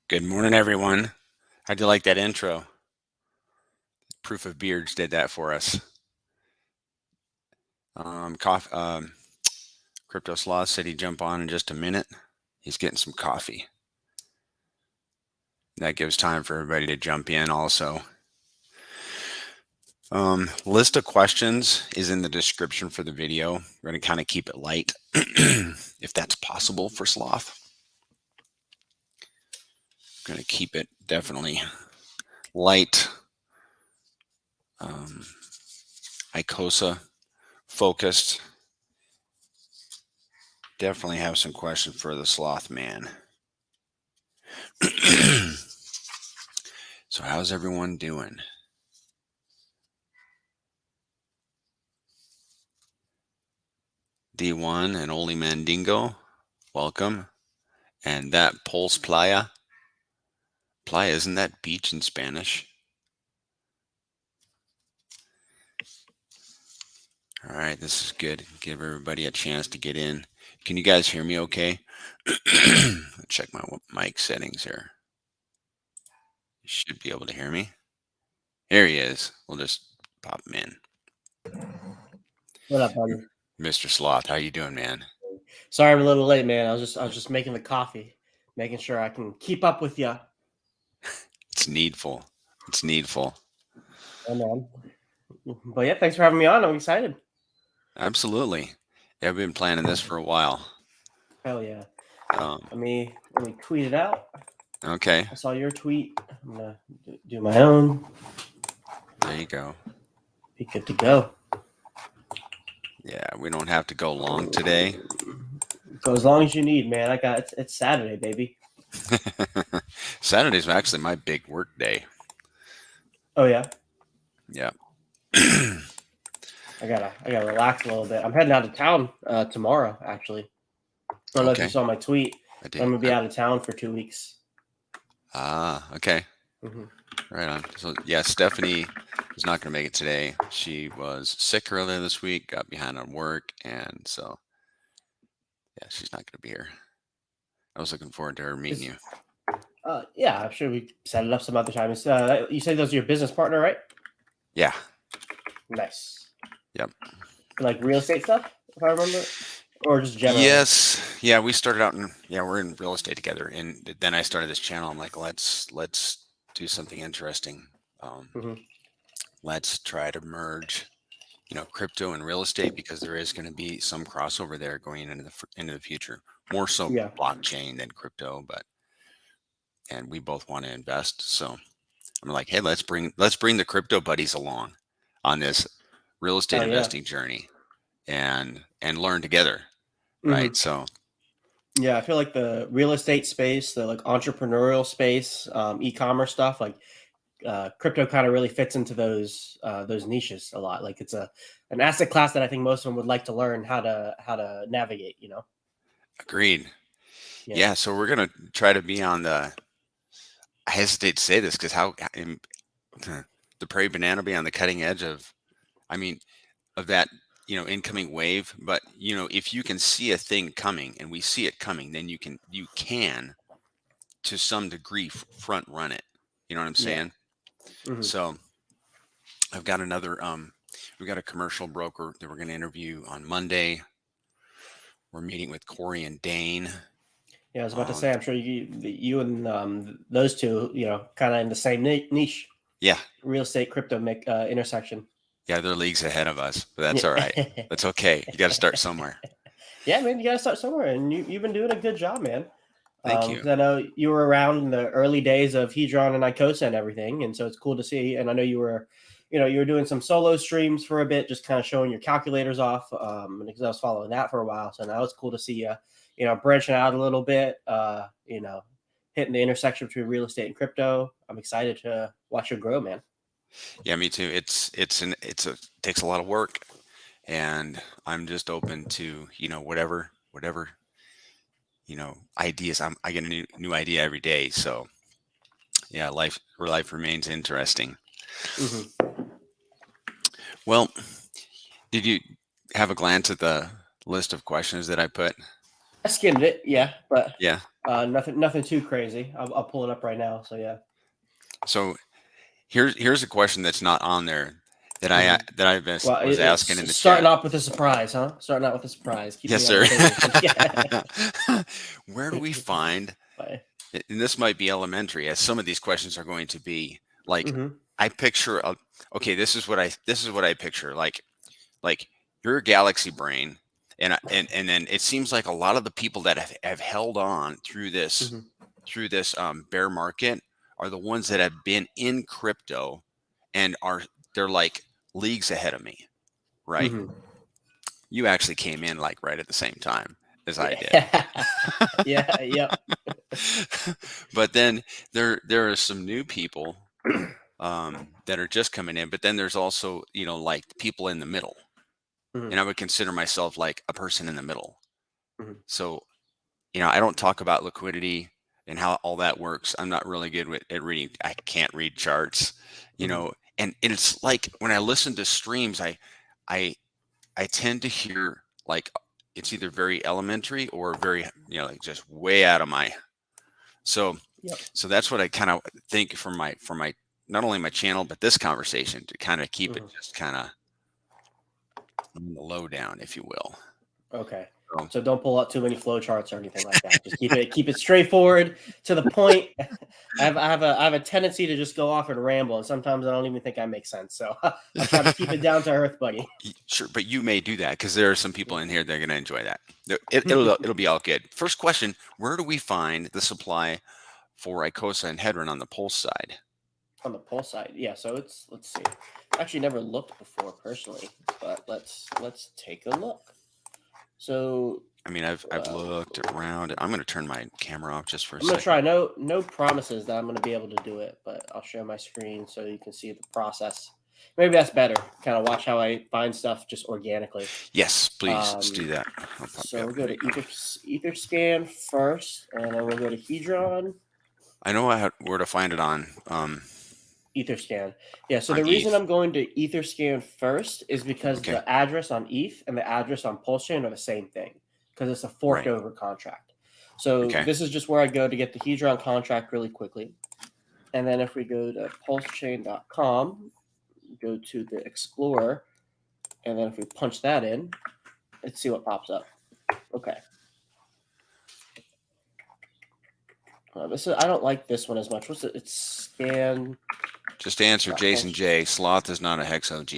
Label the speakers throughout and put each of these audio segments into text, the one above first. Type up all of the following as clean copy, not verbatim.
Speaker 1: Good morning, everyone. How'd you like that intro? Proof of Beards did that for us. Crypto Sloth said he'd jump on in just a minute. He's getting some coffee. That gives time for everybody to jump in also. List of questions is in the description for the video. We're going to kind of keep it light, if that's possible for Sloth. Going to keep it definitely light. Icosa focused. Definitely have some questions for the Sloth man. So how's everyone doing? D1 and Oli Mandingo, welcome. And that Pulse Playa. Playa, isn't that beach in Spanish? All right, this is good. Give everybody a chance to get in. Can you guys hear me okay? Check my mic settings here. You should be able to hear me. Here he is. We'll just pop him in.
Speaker 2: What up, buddy?
Speaker 1: Mr. Sloth, how you doing, man?
Speaker 2: Sorry I'm a little late, man. I was just making the coffee, making sure I can keep up with you.
Speaker 1: It's needful. It's needful.
Speaker 2: Oh, man. But yeah, thanks for having me on. I'm excited.
Speaker 1: Absolutely. Yeah, I've been planning this for a while.
Speaker 2: Hell yeah. Let me tweet it out.
Speaker 1: Okay.
Speaker 2: I saw your tweet. I'm gonna do my own.
Speaker 1: There you go.
Speaker 2: Be good to go.
Speaker 1: Yeah, we don't have to go long today.
Speaker 2: Go as long as you need, man. I got it's Saturday, baby.
Speaker 1: Saturday's actually my big work day.
Speaker 2: Oh yeah.
Speaker 1: Yeah.
Speaker 2: I gotta relax a little bit. I'm heading out of town tomorrow, actually. I don't know if you saw my tweet.
Speaker 1: I did.
Speaker 2: I'm gonna be out of town for 2 weeks.
Speaker 1: Ah, okay. Right on. So yeah, Stephanie was not going to make it today. She was sick earlier this week, got behind on work, and so yeah, she's not going to be here. I was looking forward to her meeting you.
Speaker 2: Yeah, I'm sure we set it up some other time. You say those are your business partner, right?
Speaker 1: Yeah.
Speaker 2: Nice.
Speaker 1: Yep.
Speaker 2: Like real estate stuff, if I remember, or just general.
Speaker 1: Yes. Yeah, we started out we're in real estate together, and then I started this channel. I'm like, let's do something interesting. Let's try to merge, crypto and real estate, because there is going to be some crossover there going into the future. More so blockchain than crypto, and we both want to invest. So I'm like, hey, let's bring the crypto buddies along on this real estate investing journey and learn together. Right. So
Speaker 2: yeah, I feel like the real estate space, the like entrepreneurial space, e-commerce stuff, like crypto kind of really fits into those niches a lot. Like it's an asset class that I think most of them would like to learn how to navigate,
Speaker 1: Agreed. Yeah. So we're going to try to be on I hesitate to say this because the prairie banana be on the cutting edge of that, incoming wave. But, if you can see a thing coming and we see it coming, then you can to some degree front run it. You know what I'm saying? So I've got another, we've got a commercial broker that we're going to interview on Monday. We're meeting with Corey and Dane.
Speaker 2: Yeah, I was about to say, I'm sure you and those two, kind of in the same niche.
Speaker 1: Yeah.
Speaker 2: Real estate, crypto intersection.
Speaker 1: Yeah, they're leagues ahead of us, but that's all right. That's okay. You got to start somewhere.
Speaker 2: Yeah, man, you got to start somewhere, and you've been doing a good job, man.
Speaker 1: Thank you.
Speaker 2: I know you were around in the early days of Hedron and Icosa and everything, and so it's cool to see. And I know you were doing some solo streams for a bit, just kind of showing your calculators off, because I was following that for a while. So now it's cool to see you, branching out a little bit, hitting the intersection between real estate and crypto. I'm excited to watch you grow, man.
Speaker 1: Yeah, me too. It takes a lot of work, and I'm just open to, whatever, ideas. I get a new idea every day. So yeah, life remains interesting. Well, did you have a glance at the list of questions that I put?
Speaker 2: skimmed it, yeah, but
Speaker 1: Yeah.
Speaker 2: nothing too crazy. I'll pull it up right now. So yeah.
Speaker 1: So here's a question that's not on there that I
Speaker 2: Well,
Speaker 1: was
Speaker 2: it's
Speaker 1: asking in the
Speaker 2: starting
Speaker 1: chat.
Speaker 2: off with a surprise, huh? Starting out with a surprise. Keep
Speaker 1: Yes,
Speaker 2: me on
Speaker 1: sir.
Speaker 2: my toes.
Speaker 1: Where do we find,
Speaker 2: Bye.
Speaker 1: and this might be elementary, as some of these questions are going to be, like, I picture okay, this is what I picture, like your galaxy brain, and then it seems like a lot of the people that have held on through this bear market are the ones that have been in crypto and they're like leagues ahead of me, right? You actually came in like right at the same time as I did.
Speaker 2: Yeah, yep.
Speaker 1: But then there are some new people that are just coming in, but then there's also, like people in the middle. And I would consider myself like a person in the middle. So, I don't talk about liquidity and how all that works. I'm not really good at reading. I can't read charts, and it's like when I listen to streams, I tend to hear like it's either very elementary or very, like just way out of my. So that's what I kind of think for my not only my channel but this conversation, to kind of keep it just kind of on the low down, if you will.
Speaker 2: Okay. So don't pull out too many flow charts or anything like that. Just keep it straightforward, to the point. I have a tendency to just go off and ramble, and sometimes I don't even think I make sense. So I'll try to keep it down to earth, buddy.
Speaker 1: Sure, but you may do that because there are some people in here that are going to enjoy that. It'll be all good. First question: where do we find the supply for Icosa and Hedron on the pulse side?
Speaker 2: On the pulse side, yeah. So let's see. I actually never looked before personally, but let's take a look. So
Speaker 1: I mean, I've looked around. I'm going to turn my camera off just for a second.
Speaker 2: I'm going to try. No promises that I'm going to be able to do it, but I'll share my screen so you can see the process. Maybe that's better. Kind of watch how I find stuff just organically.
Speaker 1: Yes, please. Let's do that.
Speaker 2: So we'll go to Etherscan first, and then we'll go to Hedron.
Speaker 1: I know where to find it on
Speaker 2: Etherscan. Yeah, so the reason I'm going to Etherscan first is because the address on ETH and the address on PulseChain are the same thing, because it's a forked over contract. So this is just where I go to get the Hedron contract really quickly. And then if we go to pulsechain.com, go to the Explorer, and then if we punch that in, let's see what pops up. Okay. I don't like this one as much. What's it? It's scan.
Speaker 1: Just to answer Jason J. Sloth is not a Hex OG.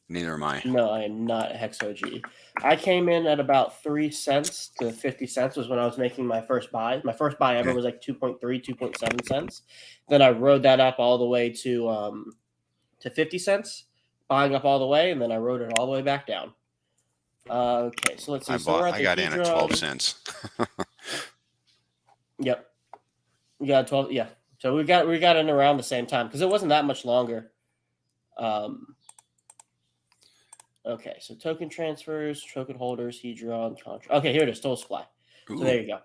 Speaker 1: Neither am I.
Speaker 2: No, I am not a Hex OG. I came in at about 3 cents to 50 cents was when I was making my first buy. My first buy ever was like 2.3, 2.7 cents. Then I rode that up all the way to 50 cents, buying up all the way, and then I rode it all the way back down. Okay, so let's see.
Speaker 1: I got in at 12 cents.
Speaker 2: Yep. We got 12. Yeah. So we got in around the same time because it wasn't that much longer. Okay, so token transfers, token holders, Hedron, contract. Okay, here it is, total supply. Ooh. So there you go.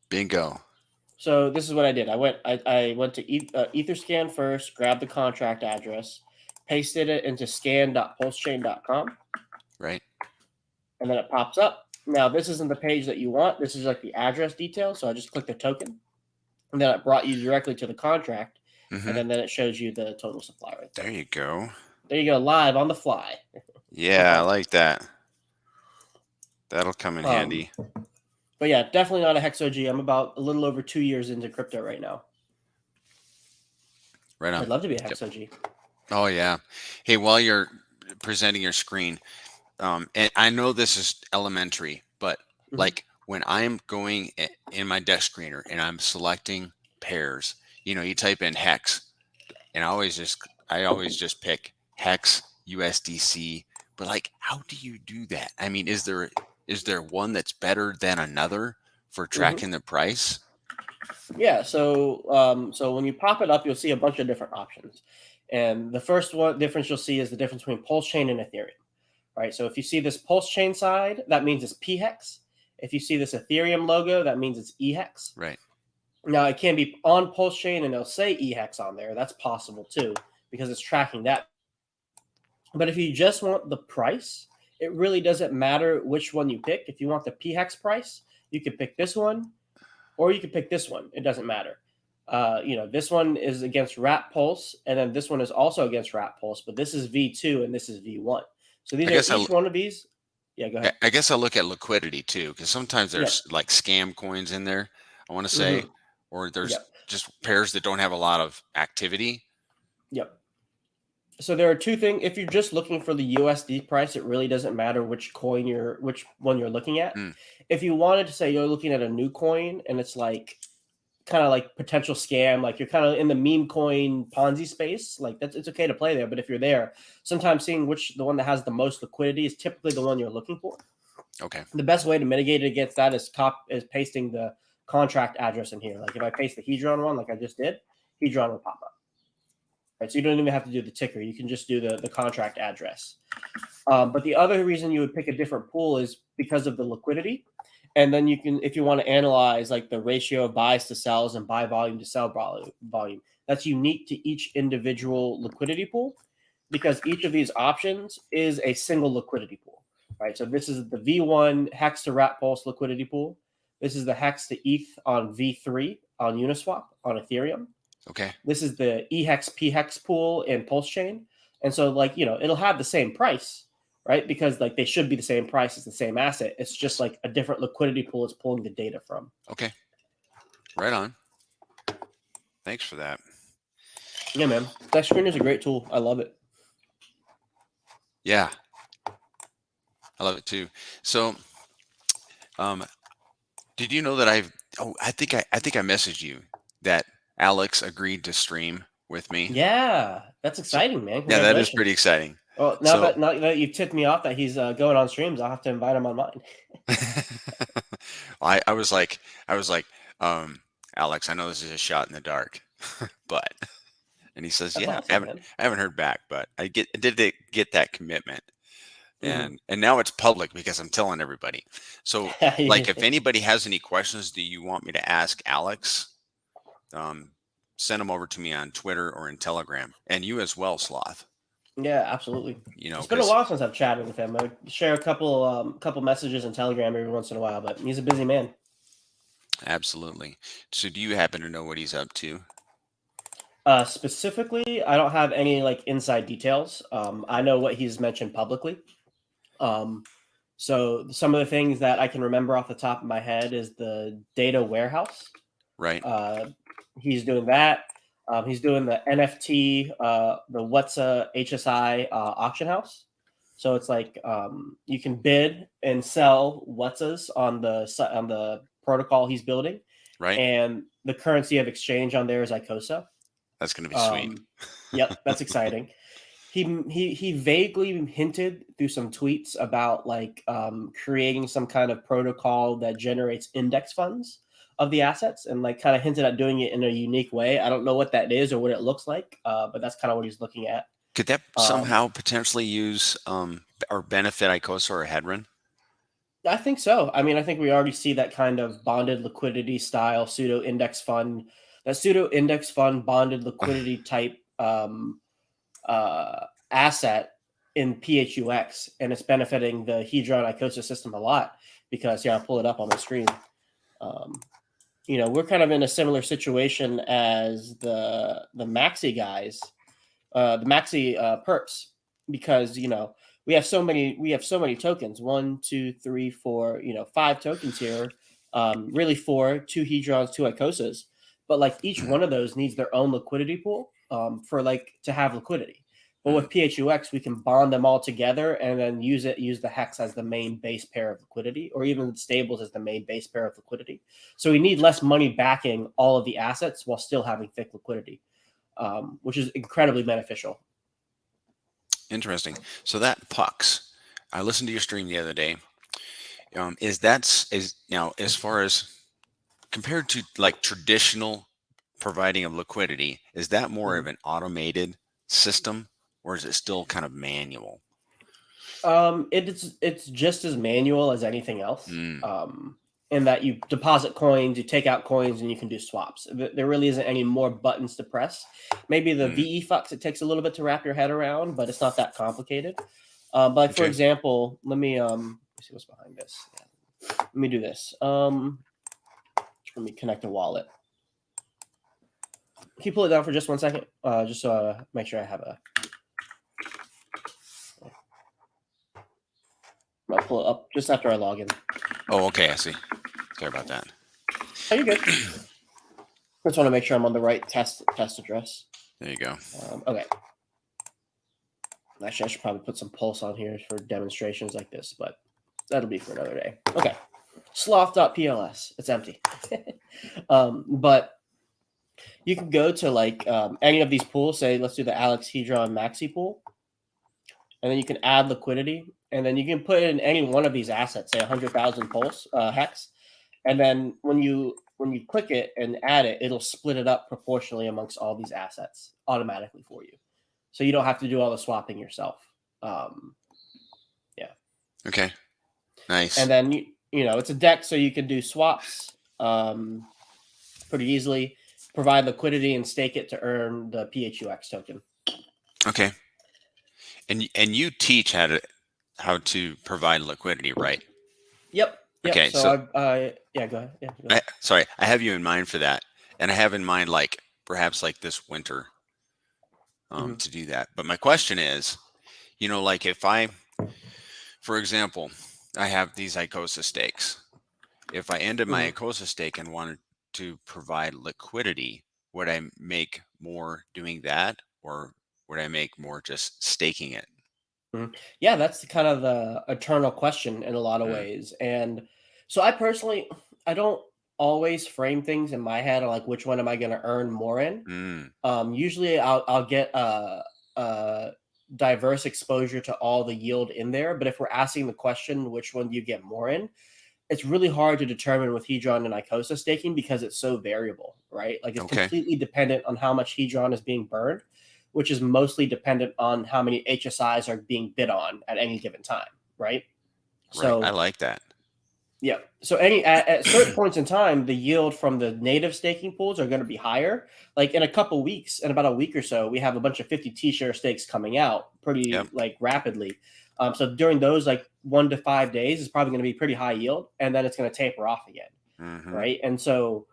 Speaker 1: Bingo.
Speaker 2: So this is what I did. I went to Etherscan first, grabbed the contract address, pasted it into scan.pulsechain.com.
Speaker 1: Right. And
Speaker 2: then it pops up. Now, this isn't the page that you want. This is like the address details. So I just click the token. And then it brought you directly to the contract. And then it shows you the total supply right there.
Speaker 1: There you go.
Speaker 2: There you go, live on the fly.
Speaker 1: Yeah, I like that. That'll come in handy.
Speaker 2: But yeah, definitely not a Hex OG. I'm about a little over 2 years into crypto right now.
Speaker 1: Right on.
Speaker 2: I'd love to be a Hex OG.
Speaker 1: Oh, yeah. Hey, while you're presenting your screen, and I know this is elementary, but like when I'm going in my Dex Screener and I'm selecting pairs, you type in Hex, and I always just pick Hex, USDC. But like, how do you do that? I mean, is there one that's better than another for tracking the price?
Speaker 2: Yeah. So so when you pop it up, you'll see a bunch of different options. And the first difference you'll see is the difference between Pulse Chain and Ethereum. Right. So if you see this Pulse Chain side, that means it's PHEX. If you see this Ethereum logo, that means it's EHEX.
Speaker 1: Right.
Speaker 2: Now it can be on Pulse Chain and they'll say EHEX on there. That's possible too, because it's tracking that. But if you just want the price, it really doesn't matter which one you pick. If you want the p-hex price, you could pick this one, or you could pick this one. It doesn't matter. This one is against rat pulse, and then this one is also against rat pulse, but this is V2 and this is V1. So these are each one of these. Yeah, go ahead.
Speaker 1: I guess I look at liquidity too, because sometimes there's like scam coins in there, I want to say, or there's just pairs that don't have a lot of activity.
Speaker 2: Yep. So there are two things. If you're just looking for the USD price, it really doesn't matter which one you're looking at. If you wanted to say you're looking at a new coin and it's like kind of like potential scam, like you're kind of in the meme coin Ponzi space, like it's okay to play there. But if you're there, sometimes seeing the one that has the most liquidity is typically the one you're looking for.
Speaker 1: Okay.
Speaker 2: The best way to mitigate it against that is pasting the contract address in here. Like if I paste the hedron one, like I just did, hedron will pop up. Right, so you don't even have to do the ticker. You can just do the contract address. But the other reason you would pick a different pool is because of the liquidity. And then you can, if you want to analyze like the ratio of buys to sells and buy volume to sell volume, that's unique to each individual liquidity pool, because each of these options is a single liquidity pool, right? So this is the V1 hex to rat pulse liquidity pool. This is the hex to ETH on V3 on Uniswap on Ethereum.
Speaker 1: Okay.
Speaker 2: This is the EHEX PHEX pool in Pulse Chain. And so like, it'll have the same price, right? Because like they should be the same price, it's the same asset. It's just like a different liquidity pool it's pulling the data from.
Speaker 1: Okay. Right on. Thanks for that.
Speaker 2: Yeah, man. Dex Screener is a great tool. I love it.
Speaker 1: Yeah. I love it too. So, did you know that I think I messaged you that Alex agreed to stream with me?
Speaker 2: Yeah, that's exciting, man.
Speaker 1: Yeah, that is pretty exciting.
Speaker 2: Well, now that you've tipped me off that he's going on streams, I'll have to invite him on mine.
Speaker 1: I was like, Alex, I know this is a shot in the dark, but, and he says, that's awesome, I haven't heard back, but I did get that commitment. And now it's public because I'm telling everybody. So like, if anybody has any questions, do you want me to ask Alex? Send them over to me on Twitter or in Telegram, and you as well, Sloth.
Speaker 2: Yeah, absolutely. It's been a while since I've chatted with him. I share a couple messages in Telegram every once in a while, but he's a busy man.
Speaker 1: Absolutely. So do you happen to know what he's up to?
Speaker 2: Specifically, I don't have any like inside details. I know what he's mentioned publicly. So some of the things that I can remember off the top of my head is the data warehouse.
Speaker 1: Right.
Speaker 2: He's doing that. He's doing the NFT, the What's a HSI auction house. So it's like you can bid and sell What's on the protocol he's building.
Speaker 1: Right.
Speaker 2: And the currency of exchange on there is Icosa.
Speaker 1: That's going to be sweet.
Speaker 2: Yep, that's exciting. He vaguely hinted through some tweets about like creating some kind of protocol that generates index funds of the assets, and like kind of hinted at doing it in a unique way. I don't know what that is or what it looks like, but that's kind of what he's looking at.
Speaker 1: Could that somehow potentially use or benefit Icosa or hedron?
Speaker 2: I think so. I mean, I think we already see that kind of bonded liquidity style pseudo index fund bonded liquidity type asset in PHUX, and it's benefiting the hedron Icosa system a lot because I'll pull it up on the screen. We're kind of in a similar situation as the Maxi guys, the Maxi perps, because we have so many tokens, 1, 2, 3, 4, 5 tokens here, really 4, 2 hedrons, 2 Icosas, but like each one of those needs their own liquidity pool for like to have liquidity. But with PHUX, we can bond them all together and then use the hex as the main base pair of liquidity, or even stables as the main base pair of liquidity. So we need less money backing all of the assets while still having thick liquidity, which is incredibly beneficial.
Speaker 1: Interesting. So that Pux, I listened to your stream the other day. As far as compared to like traditional providing of liquidity, is that more of an automated system, or is it still kind of manual?
Speaker 2: It's just as manual as anything else. In that you deposit coins, you take out coins, and you can do swaps. There really isn't any more buttons to press. Maybe the VE Fux, it takes a little bit to wrap your head around, but it's not that complicated. But for
Speaker 1: Okay.
Speaker 2: example, let me see what's behind this. Yeah. Let me do this. Let me connect a wallet. Can you pull it down for just 1 second? Just so make sure I have a. I'll pull it up just after I log in.
Speaker 1: Oh, okay. I see. Sorry about that.
Speaker 2: Oh, you're good. Just want to make sure I'm on the right test address.
Speaker 1: There you go.
Speaker 2: Okay. Actually, I should probably put some pulse on here for demonstrations like this, but that'll be for another day. Okay. Sloth.pls. It's empty. But you can go to like any of these pools. Say, let's do the Alex Hedron Maxi pool. And then you can add liquidity. And then you can put in any one of these assets, say 100,000 pulse hex. And then when you click it and add it, it'll split it up proportionally amongst all these assets automatically for you. So you don't have to do all the swapping yourself. Yeah.
Speaker 1: Okay. Nice.
Speaker 2: And then, you know, it's a deck, so you can do swaps pretty easily, provide liquidity, and stake it to earn the PHUX token.
Speaker 1: Okay. And you teach how to provide liquidity, right?
Speaker 2: Yep.
Speaker 1: Okay.
Speaker 2: So yeah, go ahead. Yeah, go ahead.
Speaker 1: Sorry, I have you in mind for that, and I have in mind like perhaps like this winter to do that. But my question is, you know, like if I, for example, I have these Icosa stakes. If I ended my Icosa stake and wanted to provide liquidity, would I make more doing that, or would I make more just staking it?
Speaker 2: Yeah, that's kind of the eternal question in a lot of ways. And so I personally, I don't always frame things in my head on like which one am I going to earn more in. Usually I'll get a diverse exposure to all the yield in there. But if we're asking the question, which one do you get more in? It's really hard to determine with Hedron and Icosa staking because it's so variable, right? Like it's completely dependent on how much Hedron is being burned, which is mostly dependent on how many HSIs are being bid on at any given time, right?
Speaker 1: Right. I
Speaker 2: So
Speaker 1: like that.
Speaker 2: yeah. So at certain points in time, the yield from the native staking pools are going to be higher. Like in a couple weeks, in about a week or so, we have a bunch of 50 T-share stakes coming out pretty like rapidly. So during those like 1 to 5 days is probably going to be pretty high yield, and then it's going to taper off again, right? And so,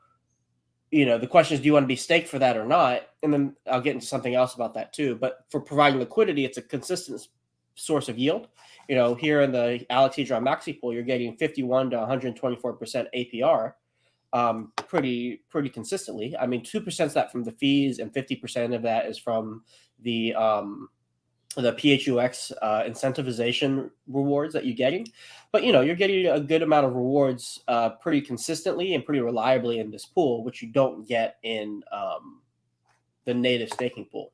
Speaker 2: you know, the question is, do you want to be staked for that or not? And then I'll get into something else about that too. But for providing liquidity, it's a consistent source of yield. You know, here in the Alex Hedron Maxi pool, you're getting 51 to 124% APR pretty consistently. I mean, 2% is that from the fees, and 50% of that is from the PHUX incentivization rewards that you're getting. But, you know, you're getting a good amount of rewards pretty consistently and pretty reliably in this pool, which you don't get in the native staking pool.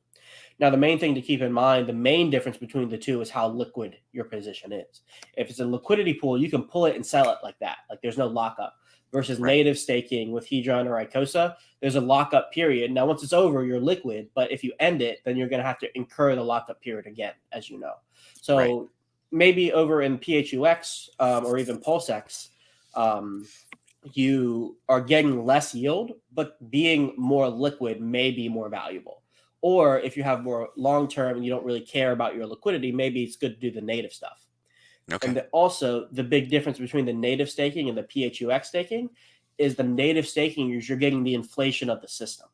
Speaker 2: Now, the main thing to keep in mind, the main difference between the two is how liquid your position is. If it's a liquidity pool, you can pull it and sell it like that. Like there's no lockup. Versus native staking with Hedron or Icosa, there's a lockup period. Now, once it's over, you're liquid. But if you end it, then you're going to have to incur the lockup period again, as you know. So maybe over in PHUX or even PulseX, you are getting less yield, but being more liquid may be more valuable. Or if you have more long term and you don't really care about your liquidity, maybe it's good to do the native stuff.
Speaker 1: Okay.
Speaker 2: And also, the big difference between the native staking and the PHUX staking is the native staking is you're getting the inflation of the system,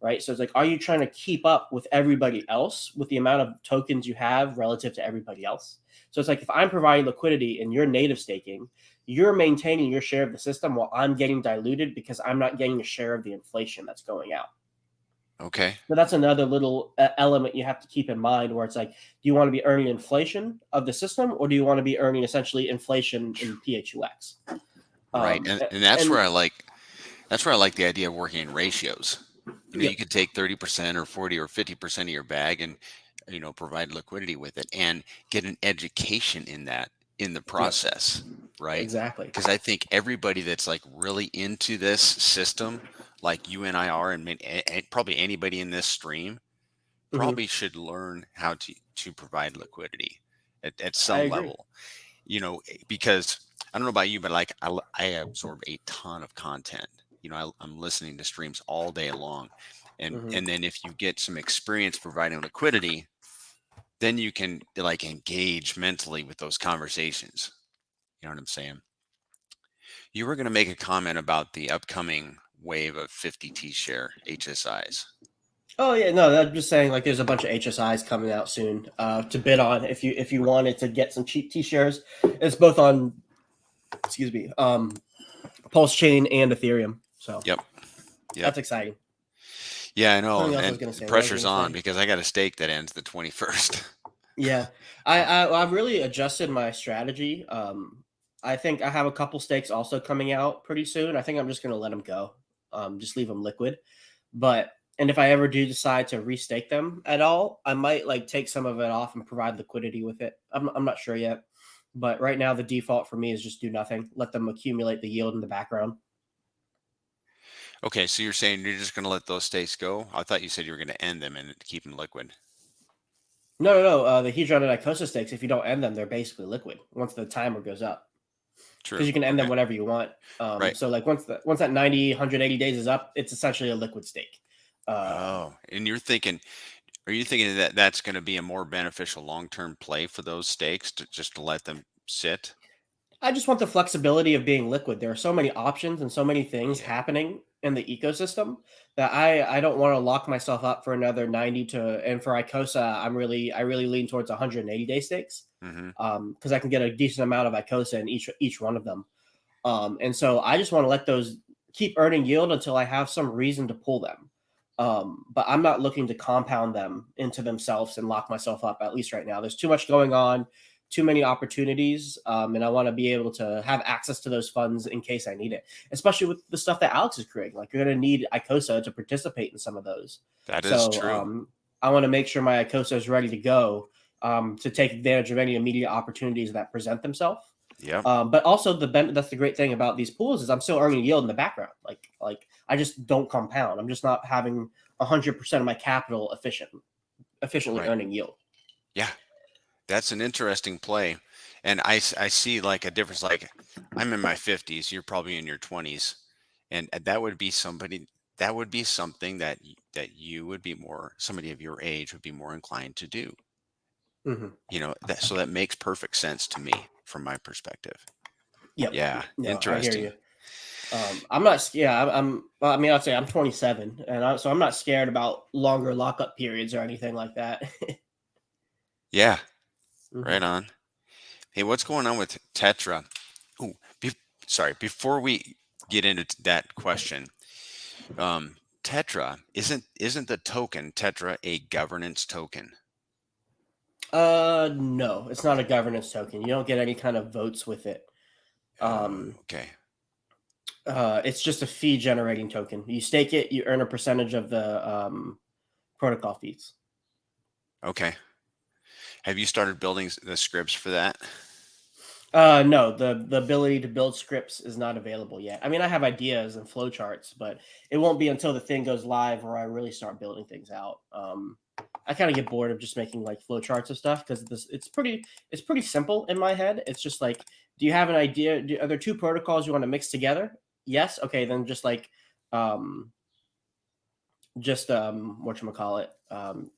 Speaker 2: right? So it's like, are you trying to keep up with everybody else with the amount of tokens you have relative to everybody else? So it's like if I'm providing liquidity and you're native staking, you're maintaining your share of the system while I'm getting diluted because I'm not getting a share of the inflation that's going out.
Speaker 1: Okay.
Speaker 2: So that's another little element you have to keep in mind where it's like, do you want to be earning inflation of the system or do you want to be earning essentially inflation in PHUX?
Speaker 1: Right. And that's where I like the idea of working in ratios. You know, you could take 30% or 40 or 50% of your bag and, you know, provide liquidity with it and get an education in that in the process. Right.
Speaker 2: Exactly.
Speaker 1: Because I think everybody that's like really into this system, like you and I are, and probably anybody in this stream, probably should learn how to provide liquidity at some level. You know, because I don't know about you, but like I absorb a ton of content. You know, I'm listening to streams all day long, and then if you get some experience providing liquidity, then you can like engage mentally with those conversations. You know what I'm saying? You were going to make a comment about the upcoming wave of 50 T-share HSIs.
Speaker 2: Oh yeah, no, I'm just saying like there's a bunch of HSIs coming out soon to bid on if you wanted to get some cheap T-shares. It's both on, excuse me, Pulse Chain and Ethereum. So
Speaker 1: Yep.
Speaker 2: that's exciting.
Speaker 1: Yeah, I know.
Speaker 2: Something else I was
Speaker 1: And
Speaker 2: going to
Speaker 1: the
Speaker 2: say. What I was
Speaker 1: pressure's
Speaker 2: going to
Speaker 1: on
Speaker 2: say.
Speaker 1: because I got a stake that ends the 21st.
Speaker 2: Yeah, I've really adjusted my strategy. I think I have a couple stakes also coming out pretty soon. I think I'm just going to let them go. Just leave them liquid. But and if I ever do decide to restake them at all, I might like take some of it off and provide liquidity with it. I'm not sure yet. But right now the default for me is just do nothing. Let them accumulate the yield in the background.
Speaker 1: Okay, so you're saying you're just going to let those stakes go? I thought you said you were going to end them and keep them liquid.
Speaker 2: No. The hedron and Icosa stakes, if you don't end them, they're basically liquid once the timer goes up.
Speaker 1: True.
Speaker 2: Because you can end
Speaker 1: Okay.
Speaker 2: them whenever you want.
Speaker 1: Right.
Speaker 2: So like once that 90, 180 days is up, it's essentially a liquid stake.
Speaker 1: Oh, and are you thinking that that's going to be a more beneficial long-term play for those stakes to just to let them sit?
Speaker 2: I just want the flexibility of being liquid. There are so many options and so many things
Speaker 1: Yeah.
Speaker 2: happening in the ecosystem that I don't want to lock myself up for another 90 to, and for Icosa, I really lean towards 180-day stakes.
Speaker 1: Mm-hmm.
Speaker 2: Because I can get a decent amount of Icosa in each one of them. And so I just want to let those keep earning yield until I have some reason to pull them. But I'm not looking to compound them into themselves and lock myself up, at least right now. There's too much going on, too many opportunities, and I want to be able to have access to those funds in case I need it, especially with the stuff that Alex is creating. Like, you're going to need Icosa to participate in some of those.
Speaker 1: That is
Speaker 2: So
Speaker 1: true.
Speaker 2: I want to make sure my Icosa is ready to go to take advantage of any immediate opportunities that present themselves.
Speaker 1: Yep.
Speaker 2: But also that's the great thing about these pools is I'm still earning yield in the background. Like I just don't compound. I'm just not having 100% of my capital efficiently
Speaker 1: Right.
Speaker 2: earning yield.
Speaker 1: Yeah. That's an interesting play. And I see like a difference. Like I'm in my 50s, you're probably in your 20s. And that would be something that you would be more, somebody of your age would be more inclined to do.
Speaker 2: Mm-hmm.
Speaker 1: So that makes perfect sense to me from my perspective.
Speaker 2: Yep.
Speaker 1: Yeah.
Speaker 2: No, I hear
Speaker 1: Interesting.
Speaker 2: you. I'm not. Yeah, well, I mean, I'd say I'm 27, and so I'm not scared about longer lockup periods or anything like that.
Speaker 1: Yeah.
Speaker 2: Mm-hmm.
Speaker 1: Right on. Hey, what's going on with Tetra? Oh, sorry. Before we get into that question, Tetra isn't the token Tetra a governance token?
Speaker 2: No, it's not a governance token. You don't get any kind of votes with it.
Speaker 1: Oh, okay.
Speaker 2: It's just a fee generating token. You stake it, you earn a percentage of the protocol fees.
Speaker 1: Okay. Have you started building the scripts for that?
Speaker 2: No, the ability to build scripts is not available yet. I mean, I have ideas and flowcharts, but it won't be until the thing goes live where I really start building things out. I kind of get bored of just making like flowcharts of stuff because it's pretty simple in my head. It's just like, do you have an idea? Are there two protocols you want to mix together? Yes. Okay, then just like um, whatchamacallit,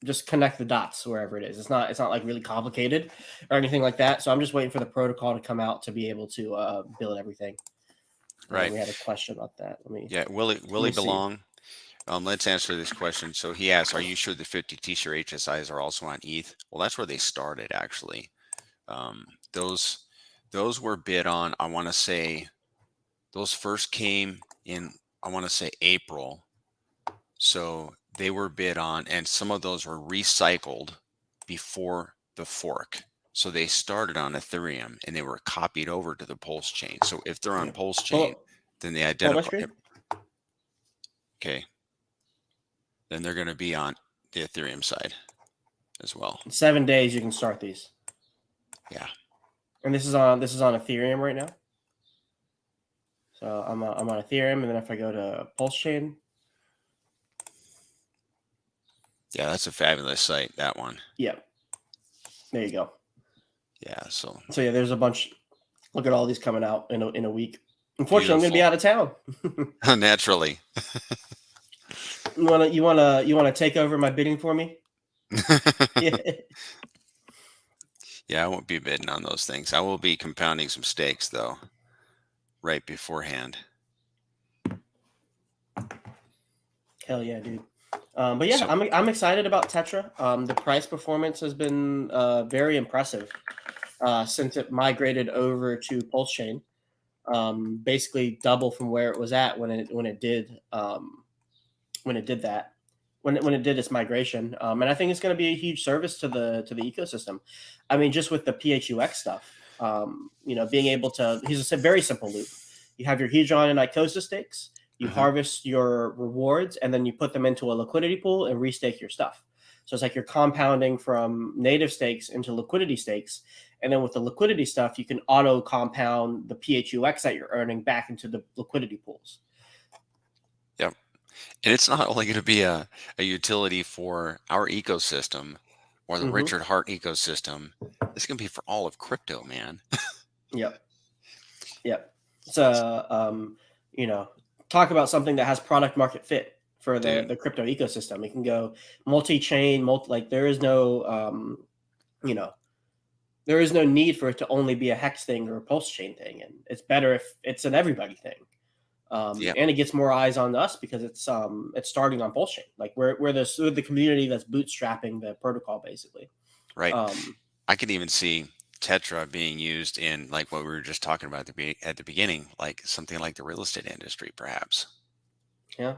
Speaker 2: just connect the dots wherever it is. It's not like really complicated or anything like that. So I'm just waiting for the protocol to come out to be able to build everything.
Speaker 1: Right.
Speaker 2: We had a question about that.
Speaker 1: Yeah.
Speaker 2: Let
Speaker 1: Willie
Speaker 2: me see.
Speaker 1: belong? Let's answer this question. So he asks, "Are you sure the 50 T-share HSIs are also on ETH?" Well, that's where they started actually. Um, those those were bid on. I want to say those first came in. I want to say April. So they were bid on, and some of those were recycled before the fork. So they started on Ethereum and they were copied over to the Pulse chain. So if they're on
Speaker 2: Yeah.
Speaker 1: Pulse chain,
Speaker 2: Pull
Speaker 1: then the
Speaker 2: pull up my
Speaker 1: identical.
Speaker 2: screen.
Speaker 1: Okay, then they're going to be on the Ethereum side as well.
Speaker 2: In 7 days you can start these.
Speaker 1: Yeah.
Speaker 2: And this is on Ethereum right now. So I'm on Ethereum, and then if I go to Pulse Chain,
Speaker 1: Yeah, that's a fabulous site, that one.
Speaker 2: yeah, there you go.
Speaker 1: Yeah, so
Speaker 2: yeah, there's a bunch. Look at all these coming out in a week. Unfortunately, I'm going to be out of town.
Speaker 1: naturally.
Speaker 2: You wanna take over my bidding for me? Yeah.
Speaker 1: Yeah, I won't be bidding on those things. I will be compounding some stakes though, right beforehand.
Speaker 2: Hell yeah, dude. But yeah,
Speaker 1: So
Speaker 2: I'm excited about Tetra. The price performance has been very impressive since it migrated over to Pulse Chain. Basically double from where it was at when it did that when it did its migration. And I think it's going to be a huge service to the ecosystem. I mean, just with the PHUX stuff, being able to, here's a very simple loop. You have your hedron and Icosa stakes. You
Speaker 1: mhm.
Speaker 2: harvest your rewards, and then you put them into a liquidity pool and restake your stuff. So it's like you're compounding from native stakes into liquidity stakes. And then with the liquidity stuff, you can auto compound the PHUX that you're earning back into the liquidity pools.
Speaker 1: Yep. And it's not only going to be a utility for our ecosystem or the
Speaker 2: Mm-hmm.
Speaker 1: Richard Hart ecosystem. It's going to be for all of crypto, man.
Speaker 2: Yep. Yep. It's you know, talk about something that has product market fit for
Speaker 1: Dude,
Speaker 2: the crypto ecosystem. It can go multi-chain, like there is no you know, there is no need for it to only be a hex thing or a pulse chain thing, and it's better if it's an everybody thing.
Speaker 1: yeah,
Speaker 2: And it gets more eyes on us because it's starting on pulse chain. Like we're the community that's bootstrapping the protocol basically.
Speaker 1: right.
Speaker 2: Um,
Speaker 1: I could even see Tetra being used in like what we were just talking about at the beginning, like something like the real estate industry, perhaps.
Speaker 2: yeah.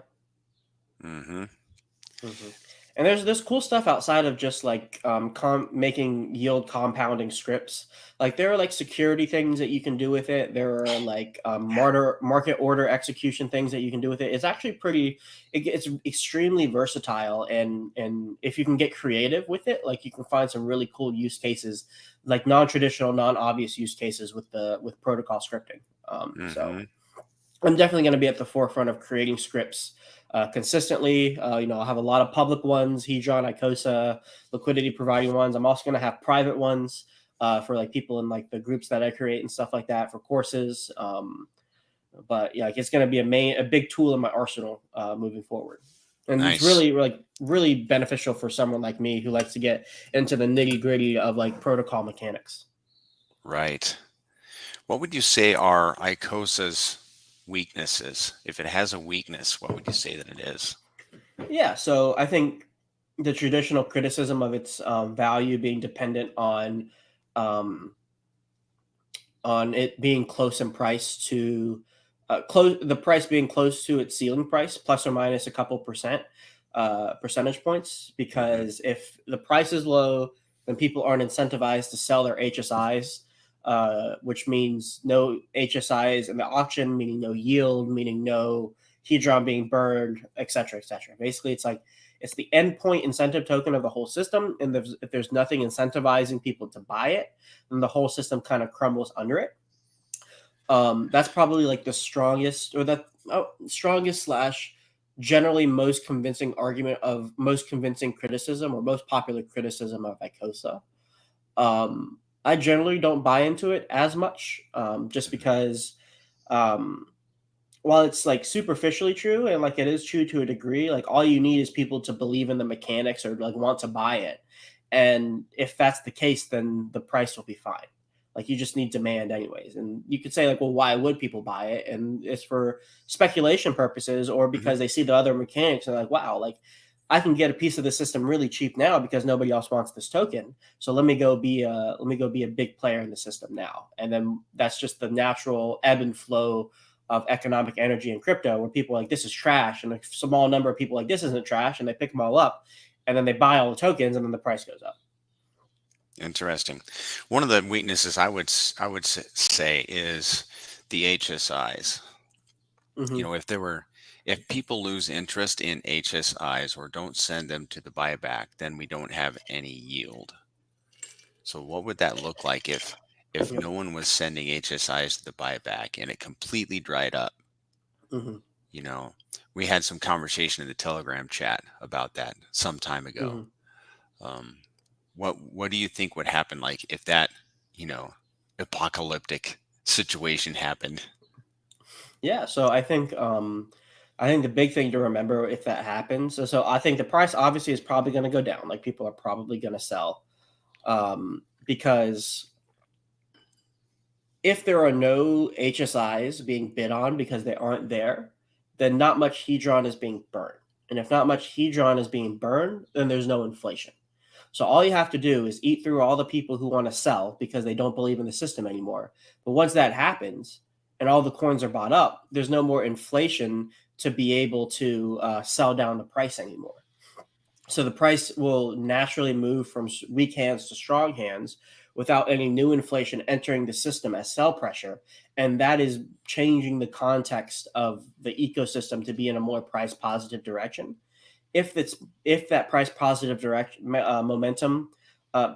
Speaker 1: Hmm.
Speaker 2: Mhm. And there's cool stuff outside of just like making yield compounding scripts. Like there are like security things that you can do with it. There are like
Speaker 1: Yeah.
Speaker 2: market order execution things that you can do with it. It's actually it's extremely versatile, and if you can get creative with it, like you can find some really cool use cases, like non-traditional, non-obvious use cases with protocol scripting. So
Speaker 1: Hmm.
Speaker 2: I'm definitely going to be at the forefront of creating scripts consistently. I'll have a lot of public ones, Hedron, Icosa, liquidity providing ones. I'm also going to have private ones for like people in like the groups that I create and stuff like that for courses. But yeah, like, it's going to be a big tool in my arsenal moving forward. And it's
Speaker 1: Nice.
Speaker 2: really like really beneficial for someone like me who likes to get into the nitty gritty of like protocol mechanics.
Speaker 1: Right. What would you say are Icosa's weaknesses? If it has a weakness, what would you say that it is?
Speaker 2: Yeah, so I think the traditional criticism of its value being dependent um, on it being close in price to close the price being close to its ceiling price, plus or minus a couple percentage points.
Speaker 1: Hmm.
Speaker 2: Because if the price is low, then people aren't incentivized to sell their HSIs, which means no HSIs in the auction, meaning no yield, meaning no hedron being burned, etc., etc. Basically, it's the endpoint incentive token of the whole system, and if there's nothing incentivizing people to buy it, then the whole system kind of crumbles under it. That's probably like the strongest, or that strongest slash generally most convincing criticism or most popular criticism of Icosa. I generally don't buy into it as much, just
Speaker 1: Hmm.
Speaker 2: because um, while it's like superficially true and like it is true to a degree, like all you need is people to believe in the mechanics or like want to buy it. And if that's the case, then the price will be fine. Like you just need demand anyways. And you could say like, well, why would people buy it? And it's for speculation purposes or
Speaker 1: Hmm.
Speaker 2: because they see the other mechanics and like, wow, like I can get a piece of the system really cheap now because nobody else wants this token. So let me go be a big player in the system now. And then that's just the natural ebb and flow of economic energy in crypto where people are like this is trash and a small number of people like this isn't trash and they pick them all up and then they buy all the tokens and then the price goes up.
Speaker 1: Interesting. One of the weaknesses say is the HSIs.
Speaker 2: Mm-hmm.
Speaker 1: If people lose interest in HSIs or don't send them to the buyback, then we don't have any yield. So what would that look like if
Speaker 2: Yep.
Speaker 1: no one was sending HSIs to the buyback and it completely dried up?
Speaker 2: Mm-hmm.
Speaker 1: You know, we had some conversation in the Telegram chat about that some time ago.
Speaker 2: Mm-hmm.
Speaker 1: Um, what do you think would happen like if that, you know, apocalyptic situation happened?
Speaker 2: Yeah, so I think the big thing to remember if that happens, so I think the price obviously is probably going to go down. Like people are probably going to sell. because if there are no HSIs being bid on because they aren't there, then not much hedron is being burned. And if not much hedron is being burned, then there's no inflation. So all you have to do is eat through all the people who want to sell because they don't believe in the system anymore. But once that happens and all the coins are bought up, there's no more inflation to be able to sell down the price anymore. So the price will naturally move from weak hands to strong hands without any new inflation entering the system as sell pressure. And that is changing the context of the ecosystem to be in a more price positive direction. If that price positive direction momentum,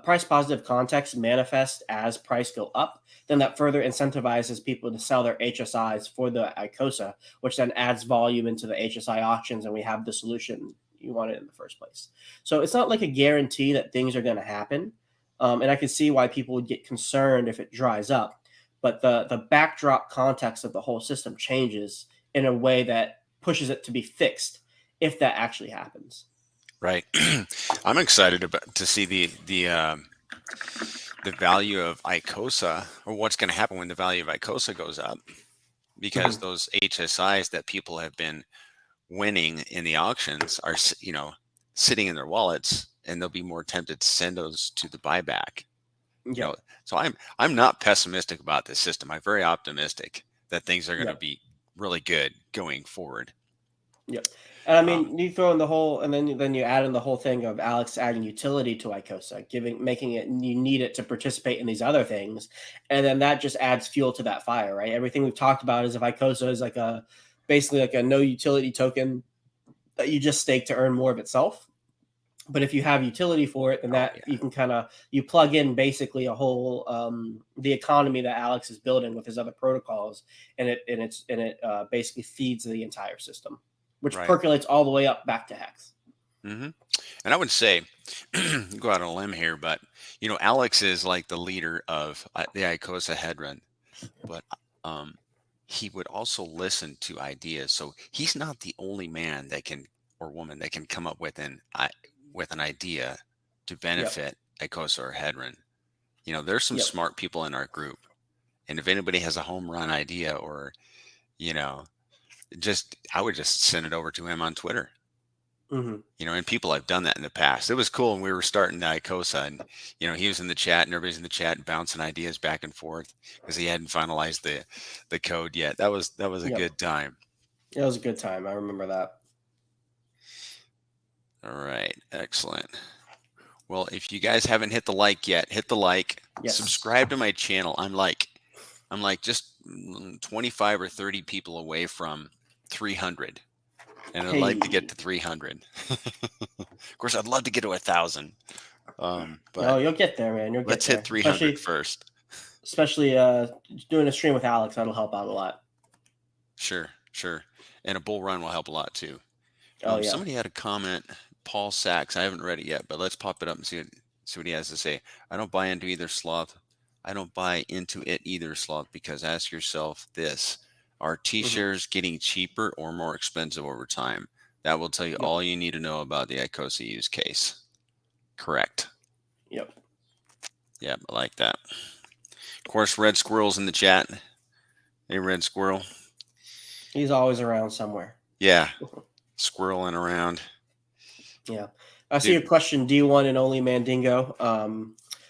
Speaker 2: price positive context manifests as price go up, then that further incentivizes people to sell their HSIs for the Icosa, which then adds volume into the HSI auctions, and we have the solution you wanted in the first place. So it's not like a guarantee that things are going to happen. And I can see why people would get concerned if it dries up. But the backdrop context of the whole system changes in a way that pushes it to be fixed if that actually happens.
Speaker 1: Right. I'm excited to see the value of Icosa, or what's going to happen when the value of Icosa goes up, because those HSIs that people have been winning in the auctions are, sitting in their wallets, and they'll be more tempted to send those to the buyback. So I'm not pessimistic about this system. I'm very optimistic that things are going to be really good going forward.
Speaker 2: Yep. And I mean, you throw in the whole, and then you add in the whole thing of Alex adding utility to Icosa, making it, you need it to participate in these other things, and then that just adds fuel to that fire, right? Everything we've talked about is if Icosa is basically like a no utility token that you just stake to earn more of itself. But if you have utility for it, then you can you plug in basically a whole the economy that Alex is building with his other protocols, and it basically feeds the entire system, which percolates all the way up back to Hex.
Speaker 1: And I would say, go out on a limb here, but Alex is like the leader of the Icosa hedron, but he would also listen to ideas. So he's not the only man or woman that can come up with an idea to benefit Icosa or hedron. There's some smart people in our group, and if anybody has a home run idea, or I would just send it over to him on Twitter. And people have done that in the past. It was cool when we were starting the Icosa, and he was in the chat, and everybody's in the chat and bouncing ideas back and forth because he hadn't finalized the code yet. That was a good time.
Speaker 2: It was a good time. I remember that.
Speaker 1: All right, excellent. Well, if you guys haven't hit the like yet, hit the like. Yes. Subscribe to my channel. I'm like just 25 or 30 people away from 300. And I'd like to get to 300. Of course, I'd love to get to 1,000. But
Speaker 2: you'll get there, man.
Speaker 1: Let's hit 300 first.
Speaker 2: Especially doing a stream with Alex, that'll help out a lot.
Speaker 1: Sure. And a bull run will help a lot too.
Speaker 2: Yeah.
Speaker 1: Somebody had a comment, Paul Sachs. I haven't read it yet, but let's pop it up and see what he has to say. I don't buy into either sloth. I don't buy into it either, sloth, because ask yourself this. Are T-shares getting cheaper or more expensive over time? That will tell you all you need to know about the Icosa use case. Correct.
Speaker 2: Yep,
Speaker 1: I like that. Of course, Red Squirrel's in the chat. Hey, Red Squirrel.
Speaker 2: He's always around somewhere.
Speaker 1: Yeah, squirreling around.
Speaker 2: Yeah. I see your question, D1 and only Mandingo.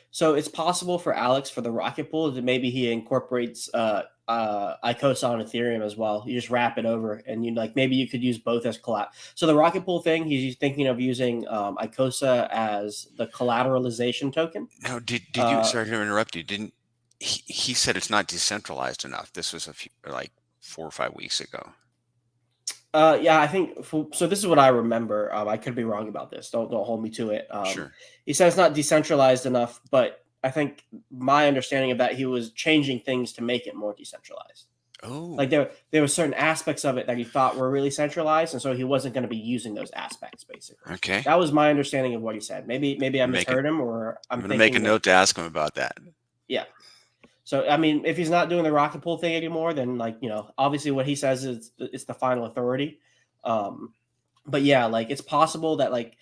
Speaker 2: So it's possible for Alex for the rocket pool that maybe he incorporates Icosa on Ethereum as well. You just wrap it over, and maybe you could use both as collateral. So the rocket pool thing, he's thinking of using Icosa as the collateralization token.
Speaker 1: No, did you? Sorry to interrupt you. Didn't he said it's not decentralized enough? This was 4 or 5 weeks ago.
Speaker 2: I think so. This is what I remember. I could be wrong about this. Don't hold me to it.
Speaker 1: Sure.
Speaker 2: He said it's not decentralized enough, but I think my understanding of that, he was changing things to make it more decentralized.
Speaker 1: Oh,
Speaker 2: there were certain aspects of it that he thought were really centralized, and so he wasn't going to be using those aspects. Basically,
Speaker 1: okay.
Speaker 2: That was my understanding of what he said. Maybe I misheard him, or
Speaker 1: I'm going to make a note to ask him about that.
Speaker 2: Yeah. So, I mean, if he's not doing the rocket pool thing anymore, then obviously what he says is it's the final authority. But yeah, like it's possible that like,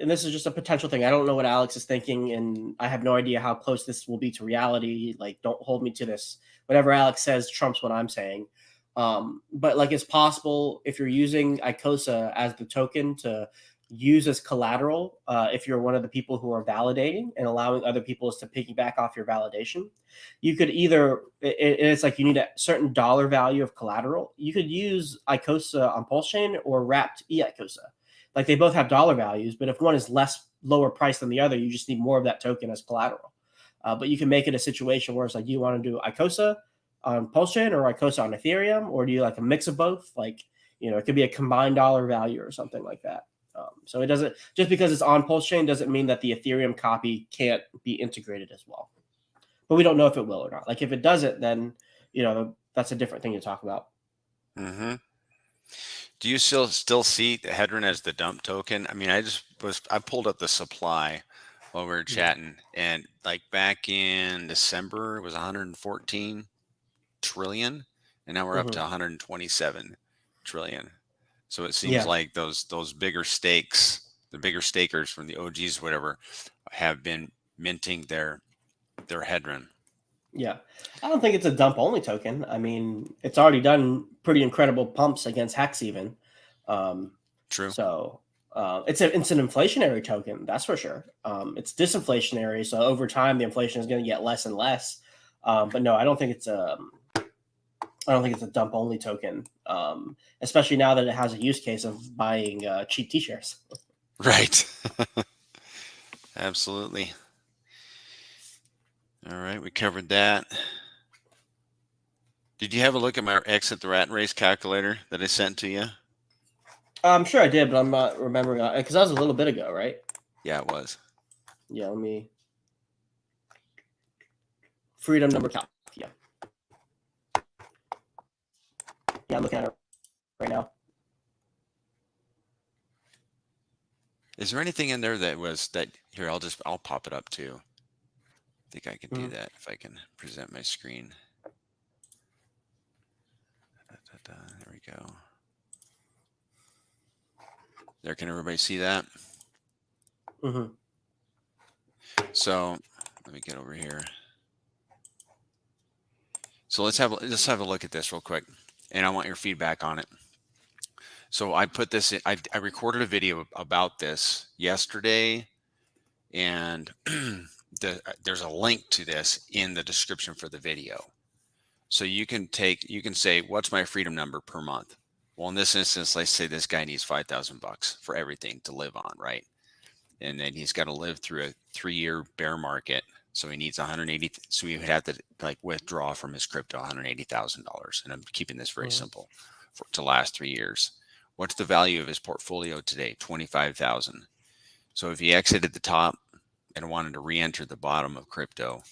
Speaker 2: and this is just a potential thing. I don't know what Alex is thinking, and I have no idea how close this will be to reality. Like, don't hold me to this. Whatever Alex says trumps what I'm saying. But like, it's possible if you're using Icosa as the token to use as collateral, if you're one of the people who are validating and allowing other people to piggyback off your validation, you could either, it's like you need a certain dollar value of collateral. You could use Icosa on Pulse Chain or wrapped Icosa. Like they both have dollar values, but if one is lower price than the other, you just need more of that token as collateral. But you can make it a situation where it's like, do you want to do Icosa on Pulse Chain or Icosa on Ethereum, or do you like a mix of both? Like, it could be a combined dollar value or something like that. So it doesn't, just because it's on Pulse Chain doesn't mean that the Ethereum copy can't be integrated as well. But we don't know if it will or not. Like if it doesn't, then that's a different thing to talk about.
Speaker 1: Mm-hmm. Do you still see the hedron as the dump token? I mean, I pulled up the supply while we were chatting, and like back in December it was 114 trillion, and now we're up to 127 trillion. So it seems like those bigger stakes, the bigger stakers from the OGs, whatever, have been minting their hedron.
Speaker 2: Yeah, I don't think it's a dump only token. I mean, it's already done pretty incredible pumps against Hex even.
Speaker 1: True.
Speaker 2: So it's an inflationary token, that's for sure. It's disinflationary, so over time the inflation is going to get less and less. But no, I don't think it's a dump only token, especially now that it has a use case of buying cheap T-shares.
Speaker 1: Right. Absolutely. All right, we covered that. Did you have a look at my exit the rat race calculator that I sent to you?
Speaker 2: I'm sure I did, but I'm not remembering because that was a little bit ago, right?
Speaker 1: Yeah, it was.
Speaker 2: Yeah, let me. Freedom number calc. Yeah. Yeah, I'm looking at it right now.
Speaker 1: Is there anything in there that was that here? I'll pop it up too. I think I can do that if I can present my screen. There we go. There, can everybody see that?
Speaker 2: Mm-hmm.
Speaker 1: So let me get over here. So let's have a look at this real quick, and I want your feedback on it. So I put this in, I recorded a video about this yesterday, and there's a link to this in the description for the video. So you can say, what's my freedom number per month? Well, in this instance, let's say this guy needs $5,000 for everything to live on, right? And then he's got to live through a 3-year bear market. So he needs 180. So he would have to like withdraw from his crypto $180,000. And I'm keeping this very simple to last 3 years. What's the value of his portfolio today? 25,000. So if he exited the top and wanted to re-enter the bottom of crypto,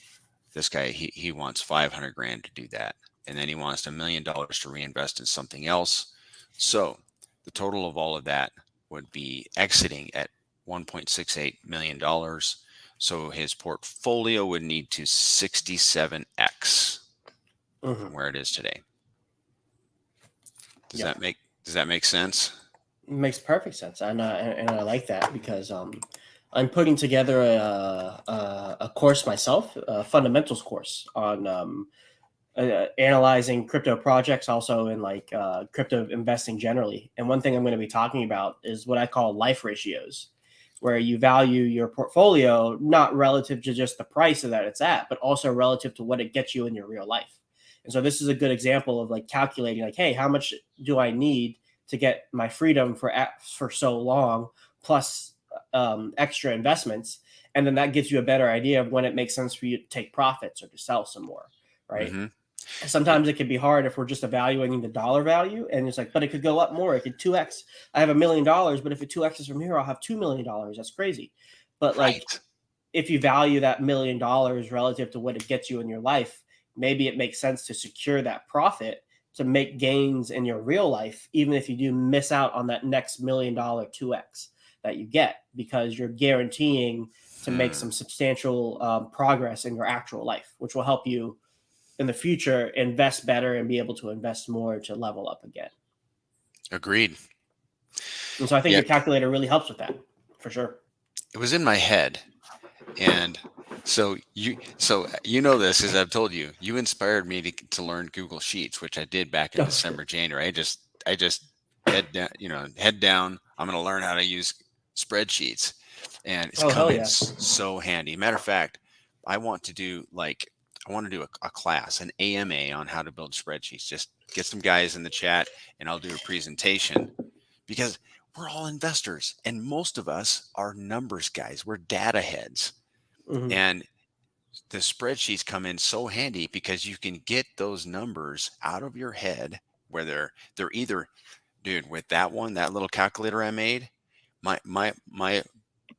Speaker 1: this guy, he wants 500 grand to do that. And then he wants $1 million to reinvest in something else. So the total of all of that would be exiting at $1.68 million. So his portfolio would need to 67x from where it is today. Does that make sense?
Speaker 2: It makes perfect sense, and I like that because I'm putting together a course myself, a fundamentals course on analyzing crypto projects, also in like crypto investing generally. And one thing I'm going to be talking about is what I call life ratios, where you value your portfolio not relative to just the price that it's at, but also relative to what it gets you in your real life. And so this is a good example of like calculating, like, hey, how much do I need to get my freedom for so long, plus extra investments, and then that gives you a better idea of when it makes sense for you to take profits or to sell some more, right? Sometimes it can be hard if we're just evaluating the dollar value, and it's like, but it could go up more. It could 2x. I have $1 million, but if it 2x's from here, I'll have $2 million. That's crazy. But like, if you value that $1 million relative to what it gets you in your life, maybe it makes sense to secure that profit to make gains in your real life, even if you do miss out on that next $1 million 2x that you get, because you're guaranteeing to make some substantial progress in your actual life, which will help you in the future invest better and be able to invest more to level up again.
Speaker 1: Agreed.
Speaker 2: And so I think your calculator really helps with that, for sure.
Speaker 1: It was in my head. And so you know this, as I've told you, you inspired me to learn Google Sheets, which I did back in December, January. I just head down. I'm going to learn how to use spreadsheets, and it's come in so handy. Matter of fact, I want to do a class, an AMA on how to build spreadsheets. Just get some guys in the chat, and I'll do a presentation, because we're all investors, and most of us are numbers guys. We're data heads. Mm-hmm. And the spreadsheets come in so handy because you can get those numbers out of your head, where they're either, dude, with that little calculator I made, my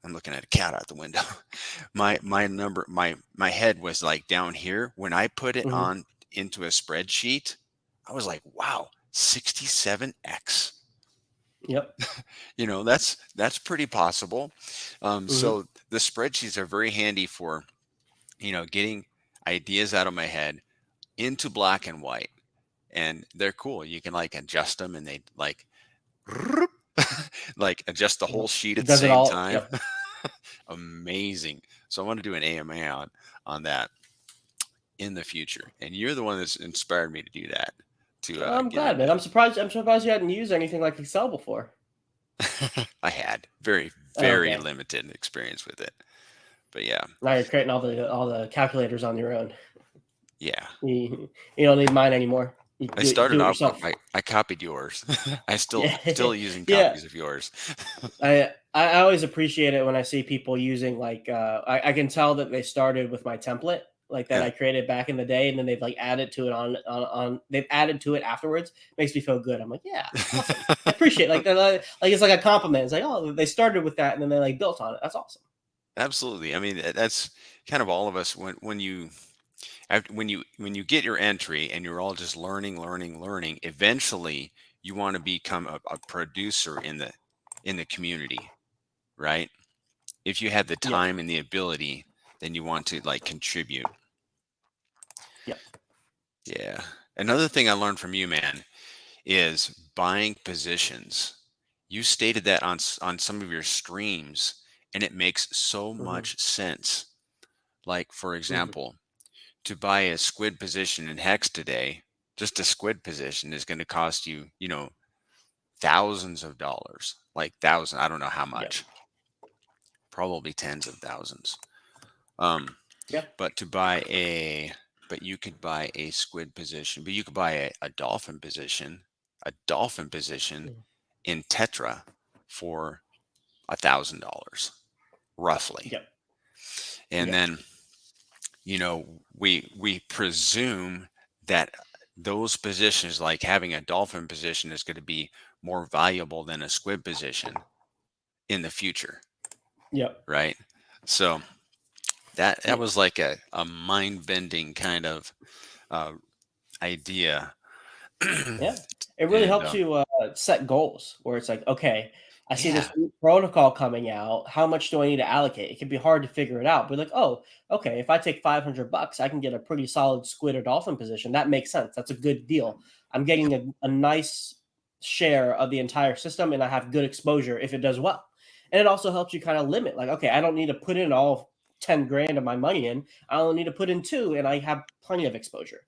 Speaker 1: I'm looking at a cat out the window. My head was like down here. When I put it on into a spreadsheet, I was like, wow, 67x.
Speaker 2: Yep.
Speaker 1: That's pretty possible. So the spreadsheets are very handy for, getting ideas out of my head into black and white, and they're cool. You can adjust them, and they adjust the whole sheet at the same time. Yep. Amazing. So I want to do an AMA on that in the future, and you're the one that's inspired me to do that.
Speaker 2: I'm glad, man. I'm surprised you hadn't used anything like Excel before.
Speaker 1: I had very limited experience with it, but yeah.
Speaker 2: Now you're creating all the calculators on your own.
Speaker 1: Yeah.
Speaker 2: You don't need mine anymore.
Speaker 1: I started off. I copied yours. I still using copies of yours.
Speaker 2: I always appreciate it when I see people using I can tell that they started with my template that I created back in the day, and then they've added to it on they've added to it afterwards. Makes me feel good. I'm like, yeah, awesome. I appreciate it. It's like a compliment. It's like, oh, they started with that and then they built on it. That's awesome.
Speaker 1: Absolutely. I mean, that's kind of all of us when you get your entry and you're all just learning, eventually you want to become a producer in the community, right? If you have the time and the ability, then you want to contribute. Yeah. Another thing I learned from you, man, is buying positions. You stated that on some of your streams, and it makes so much sense. Like, for example, to buy a squid position in Hex today, just a squid position is going to cost you, thousands of dollars, I don't know how much, probably tens of thousands. But you could buy a squid position, but you could buy a dolphin position in Tetra for $1,000 roughly. And then, we presume that those positions, like having a dolphin position, is going to be more valuable than a squid position in the future. Right. So that was like a mind-bending kind of idea.
Speaker 2: It really helps you set goals where it's like, okay, I see this new protocol coming out. How much do I need to allocate? It can be hard to figure it out, but oh, okay, if I take $500, I can get a pretty solid squid or dolphin position. That makes sense. That's a good deal. I'm getting a nice share of the entire system, and I have good exposure if it does well. And it also helps you kind of limit, okay, I don't need to put in all 10 grand of my money in. I only need to put in 2, and I have plenty of exposure.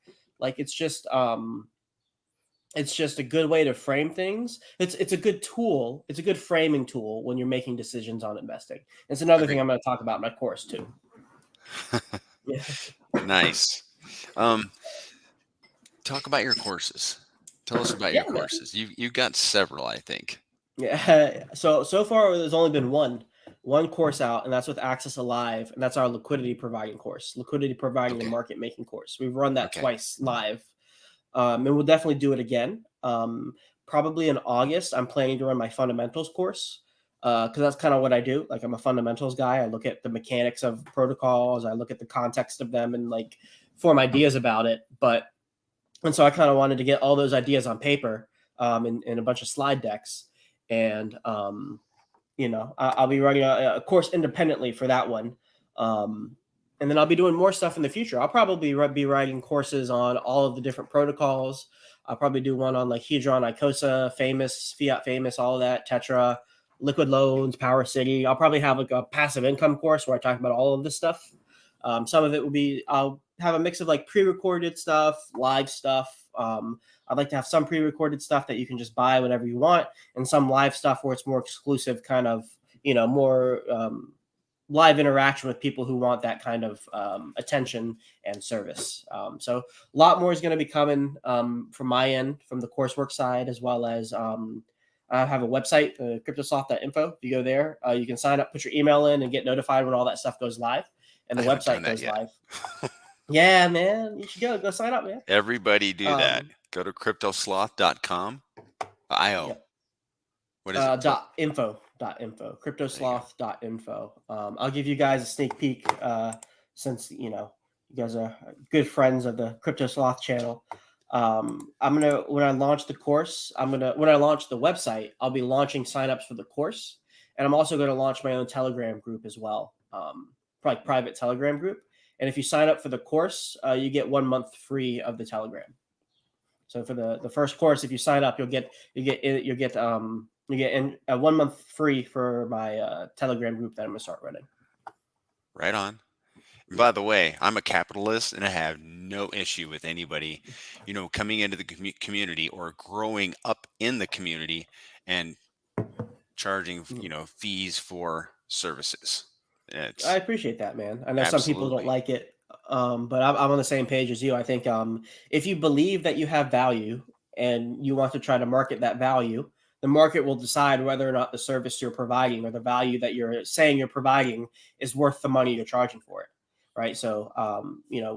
Speaker 2: It's just a good way to frame things. It's a good tool. It's a good framing tool when you're making decisions on investing. It's another thing I'm going to talk about in my course too.
Speaker 1: Nice. Talk about your courses. Tell us about your courses. You've got several, I think.
Speaker 2: Yeah. So far there's only been one course out, and that's with Access Alive, and that's our liquidity providing course, and market making course. We've run that twice live. And we'll definitely do it again. Probably in August, I'm planning to run my fundamentals course, because that's kind of what I do. I'm a fundamentals guy. I look at the mechanics of protocols. I look at the context of them and form ideas about it. And so I kind of wanted to get all those ideas on paper, in a bunch of slide decks. And, I'll be running a course independently for that one. And then I'll be doing more stuff in the future. I'll probably be writing courses on all of the different protocols. I'll probably do one on like Hedron, Icosa, Famous, Fiat Famous, all of that, Tetra, Liquid Loans, Power City. I'll probably have like a passive income course where I talk about all of this stuff. Some of it will be, I'll have a mix of like pre-recorded stuff, live stuff. I'd like to have some pre-recorded stuff that you can just buy whenever you want, and some live stuff where it's more exclusive, kind of, more live interaction with people who want that kind of attention and service. So a lot more is going to be coming from my end, from the coursework side, as well as I have a website, cryptosoft.info. If you go there, you can sign up, put your email in, and get notified when all that stuff goes live. And the website goes live. Yeah, man, you should go sign up, man.
Speaker 1: Everybody do that. Go to cryptosloth.com.
Speaker 2: Yep.
Speaker 1: What is it?
Speaker 2: .info. Cryptosloth.info. I'll give you guys a sneak peek since you guys are good friends of the Cryptosloth channel. I'm gonna, when I launch the course, when I launch the website, I'll be launching signups for the course, and I'm also going to launch my own Telegram group as well, like private Telegram group. And if you sign up for the course, you get 1 month free of the Telegram. So for the first course, if you sign up, you'll get 1 month free for my Telegram group that I'm gonna start running.
Speaker 1: Right on. By the way, I'm a capitalist, and I have no issue with anybody, coming into the community or growing up in the community and charging, fees for services.
Speaker 2: I appreciate that, man. I know some people don't like it, but I'm on the same page as you. I think if you believe that you have value and you want to try to market that value, the market will decide whether or not the service you're providing or the value that you're saying you're providing is worth the money you're charging for it. Right. So,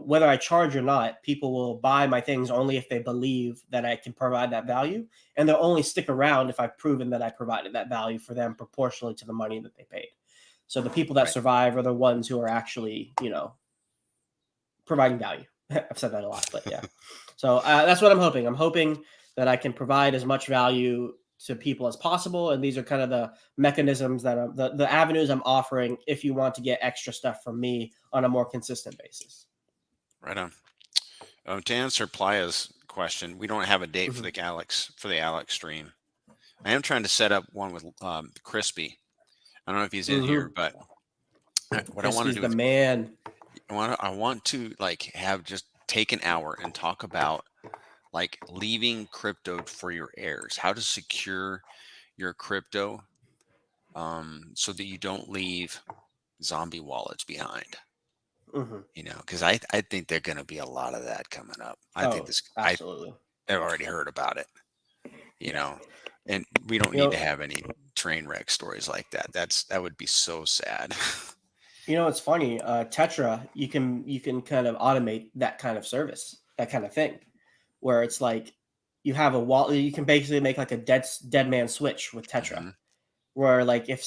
Speaker 2: whether I charge or not, people will buy my things only if they believe that I can provide that value. And they'll only stick around if I've proven that I provided that value for them proportionally to the money that they paid. So the people that survive are the ones who are actually, providing value. I've said that a lot, but yeah. So that's what I'm hoping. I'm hoping that I can provide as much value to people as possible. And these are kind of the mechanisms that the avenues I'm offering if you want to get extra stuff from me on a more consistent basis.
Speaker 1: Right on. To answer Playa's question, we don't have a date for the Alex stream. I am trying to set up one with Crispy. I don't know if he's in here, but what I want to do
Speaker 2: is the man.
Speaker 1: I want to have just take an hour and talk about leaving crypto for your heirs, how to secure your crypto so that you don't leave zombie wallets behind. Because I think there's going to be a lot of that coming up. I think this
Speaker 2: absolutely.
Speaker 1: I've already heard about it. And we don't need to have any train wreck stories like that. That would be so sad.
Speaker 2: It's funny. Tetra, you can kind of automate that kind of service, that kind of thing, where it's like you have a wallet. You can basically make like a dead man switch with Tetra, where like if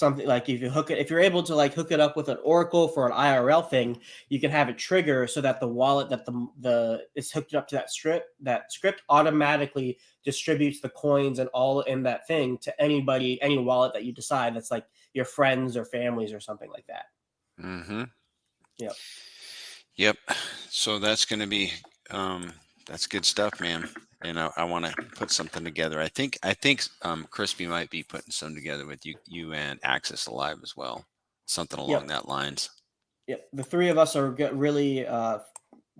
Speaker 2: you're able to hook it up with an Oracle for an IRL thing, you can have it trigger so that the wallet that the is hooked up to that script automatically distributes the coins and all in that thing to any wallet that you decide, that's like your friends or families or something like that.
Speaker 1: Yep. So that's going to be that's good stuff, man. And I want to put something together. I think Crispy might be putting some together with you and Access Alive as well. Something along that lines.
Speaker 2: Yep. The three of us are really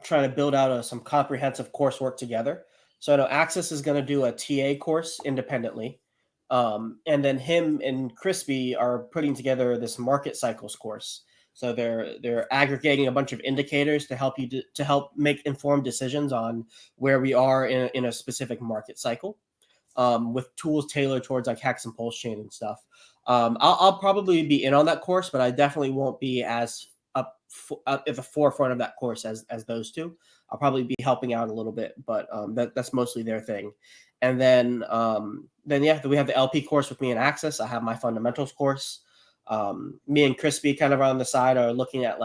Speaker 2: trying to build out some comprehensive coursework together. So I know Access is going to do a TA course independently. And then him and Crispy are putting together this market cycles course. So they're aggregating a bunch of indicators to help you to help make informed decisions on where we are in a specific market cycle, with tools tailored towards like Hex and Pulse Chain and stuff. I'll probably be in on that course, but I definitely won't be as up at the forefront of that course as those two. I'll probably be helping out a little bit, but that's mostly their thing. And then we have the LP course with me and Access. I have my fundamentals course. Me and Crispy kind of on the side are looking at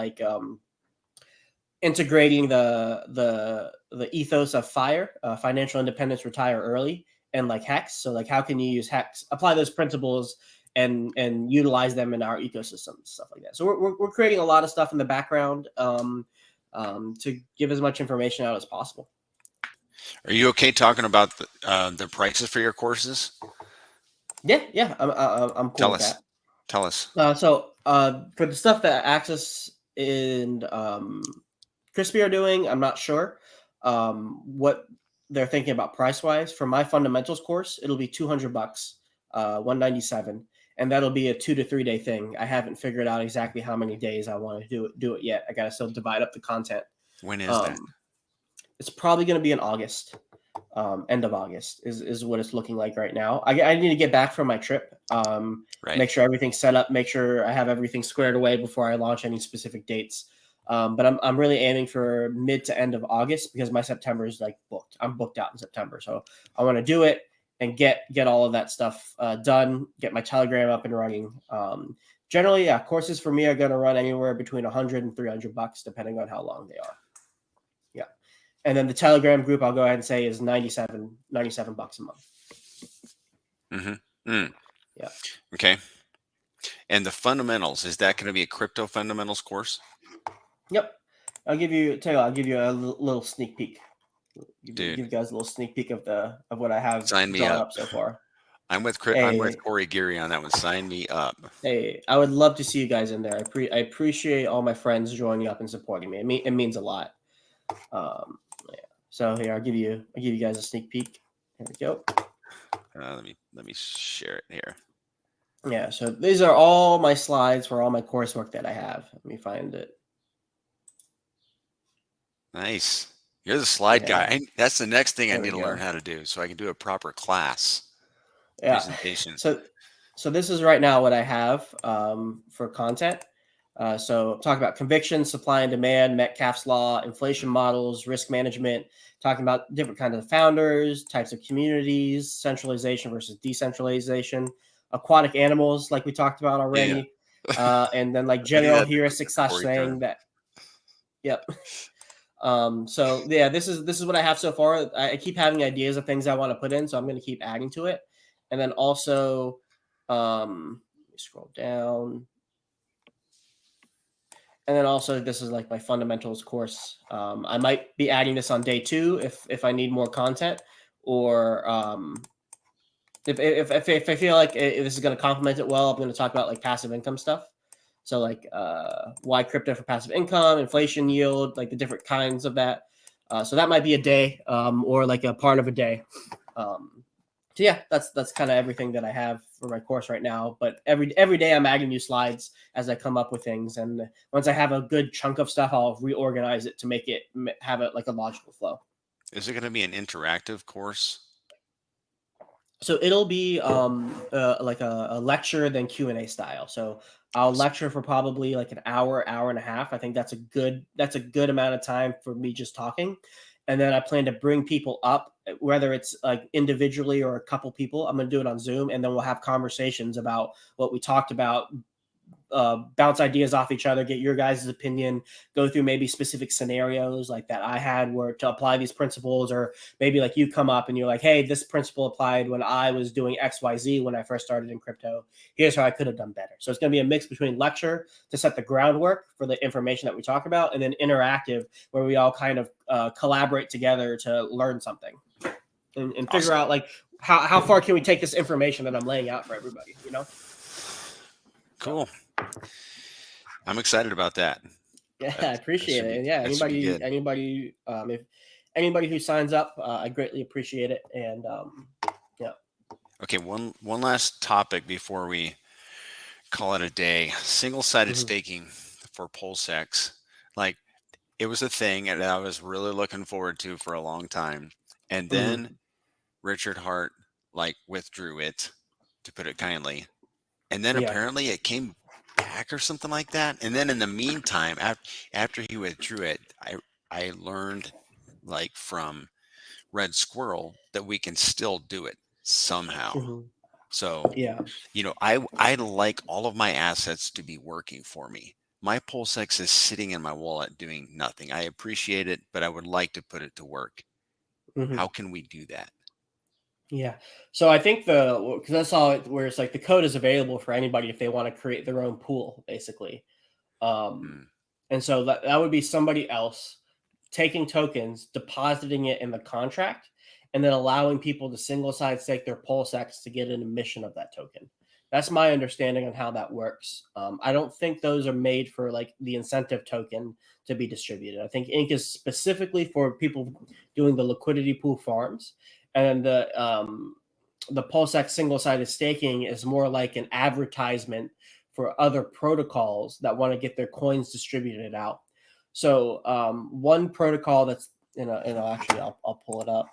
Speaker 2: integrating the ethos of FIRE, financial independence, retire early, and like Hex. So how can you use Hex, apply those principles and utilize them in our ecosystem, stuff like that. So we're creating a lot of stuff in the background to give as much information out as possible.
Speaker 1: Are you okay talking about the prices for your courses?
Speaker 2: Yeah, I'm cool
Speaker 1: Tell
Speaker 2: with
Speaker 1: us.
Speaker 2: that.
Speaker 1: Tell us.
Speaker 2: For the stuff that Axis and Crispy are doing, I'm not sure what they're thinking about price wise. For my fundamentals course, it'll be $200, 197, and that'll be a 2 to 3 day thing. I haven't figured out exactly how many days I want to do it yet. I gotta still divide up the content.
Speaker 1: When is that?
Speaker 2: Um, it's probably going to be in August. End of August is what it's looking like right now. I need to get back from my trip,
Speaker 1: Right.
Speaker 2: make sure everything's set up, make sure I have everything squared away before I launch any specific dates. But I'm really aiming for mid to end of August because my September is like booked. I'm booked out in September, so I want to do it and get all of that stuff done. Get my Telegram up and running. Generally, yeah, courses for me are going to run anywhere between 100 and 300 bucks, depending on how long they are. Yeah. And then the Telegram group, I'll go ahead and say is 97 bucks a month.
Speaker 1: Mm-hmm. Mm.
Speaker 2: Yeah.
Speaker 1: Okay. And the fundamentals, is that going to be a crypto fundamentals course?
Speaker 2: Yep. I'll give you a little sneak peek. Give you guys a little sneak peek of what I have
Speaker 1: Sign me
Speaker 2: drawn
Speaker 1: up.
Speaker 2: up so far.
Speaker 1: I'm with Corey Geary on that one. Sign me up.
Speaker 2: Hey, I would love to see you guys in there. I appreciate all my friends joining up and supporting me. It means a lot. Yeah. So here I'll give you guys a sneak peek. Here we go.
Speaker 1: Let me share it here.
Speaker 2: Yeah, so these are all my slides for all my coursework that I have. Let me find it.
Speaker 1: Nice. You're the slide guy. That's the next thing I need to learn how to do so I can do a proper class presentation.
Speaker 2: So this is right now what I have for content. So talk about conviction, supply and demand, Metcalfe's law, inflation models, risk management, talking about different kinds of founders, types of communities, centralization versus decentralization, aquatic animals, like we talked about already, and then like general heuristic slash saying that. Yep. So yeah, this is what I have so far. I keep having ideas of things I want to put in, so I'm going to keep adding to it. And then also, let me scroll down. And then also, this is like my fundamentals course. I might be adding this on day 2 if I need more content, or if I feel like this is going to complement it well, I'm going to talk about like passive income stuff. So like why crypto for passive income, inflation yield, like the different kinds of that. So that might be a day or like a part of a day. So yeah, that's kind of everything that I have for my course right now. But every day I'm adding new slides as I come up with things, and once I have a good chunk of stuff, I'll reorganize it to make it have it like a logical flow.
Speaker 1: Is it going to be an interactive course?
Speaker 2: So it'll be like a lecture then Q&A style. So I'll lecture for probably like an hour and a half. I think that's a good amount of time for me just talking. And then I plan to bring people up, whether it's like individually or a couple people. I'm going to do it on Zoom, and then we'll have conversations about what we talked about, bounce ideas off each other, get your guys' opinion, go through maybe specific scenarios like that I had where to apply these principles, or maybe like you come up and you're like, hey, this principle applied when I was doing XYZ when I first started in crypto. Here's how I could have done better. So it's going to be a mix between lecture to set the groundwork for the information that we talk about, and then interactive where we all kind of collaborate together to learn something and figure out like how far can we take this information that I'm laying out for everybody, you know?
Speaker 1: Cool. I'm excited about that.
Speaker 2: Yeah, I appreciate it. And yeah, if anybody who signs up, I greatly appreciate it. And yeah.
Speaker 1: Okay, one last topic before we call it a day. Single-sided staking for PulseX. Like, it was a thing that I was really looking forward to for a long time. And then Richard Hart like withdrew it, to put it kindly. And then apparently it came back or something like that. And then in the meantime, after he withdrew it, I learned like from Red Squirrel that we can still do it somehow. So,
Speaker 2: yeah,
Speaker 1: you know, I like all of my assets to be working for me. My PulseX is sitting in my wallet doing nothing. I appreciate it, but I would like to put it to work. How can we do that?
Speaker 2: Yeah. So I think because I saw it where it's like the code is available for anybody if they want to create their own pool, basically. And so that would be somebody else taking tokens, depositing it in the contract, and then allowing people to single side stake their PulseX to get an emission of that token. That's my understanding on how that works. I don't think those are made for like the incentive token to be distributed. I think Ink is specifically for people doing the liquidity pool farms, and the PulseX single-sided staking is more like an advertisement for other protocols that want to get their coins distributed out. So one protocol that's actually I'll pull it up.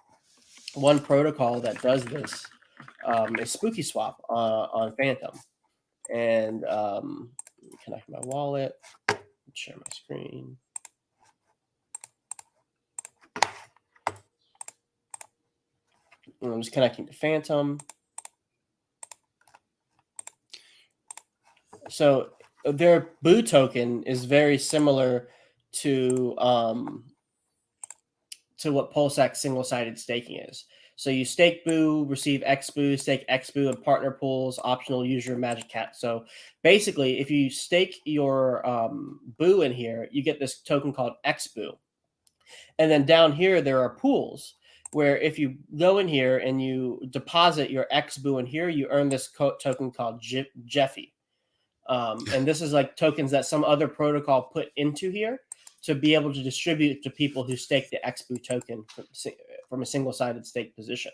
Speaker 2: One protocol that does this is Spooky Swap on Phantom, and connect my wallet, share my screen. And I'm just connecting to Phantom. So their Boo token is very similar to what PulseX single-sided staking is. So you stake Boo, receive X Boo, stake X Boo, and partner pools, optional use your Magic Cat. So basically, if you stake your Boo in here, you get this token called X Boo. And then down here, there are pools where if you go in here and you deposit your X Boo in here, you earn this token called Jeffy. And this is like tokens that some other protocol put into here to be able to distribute to people who stake the XBOO token from a single-sided stake position.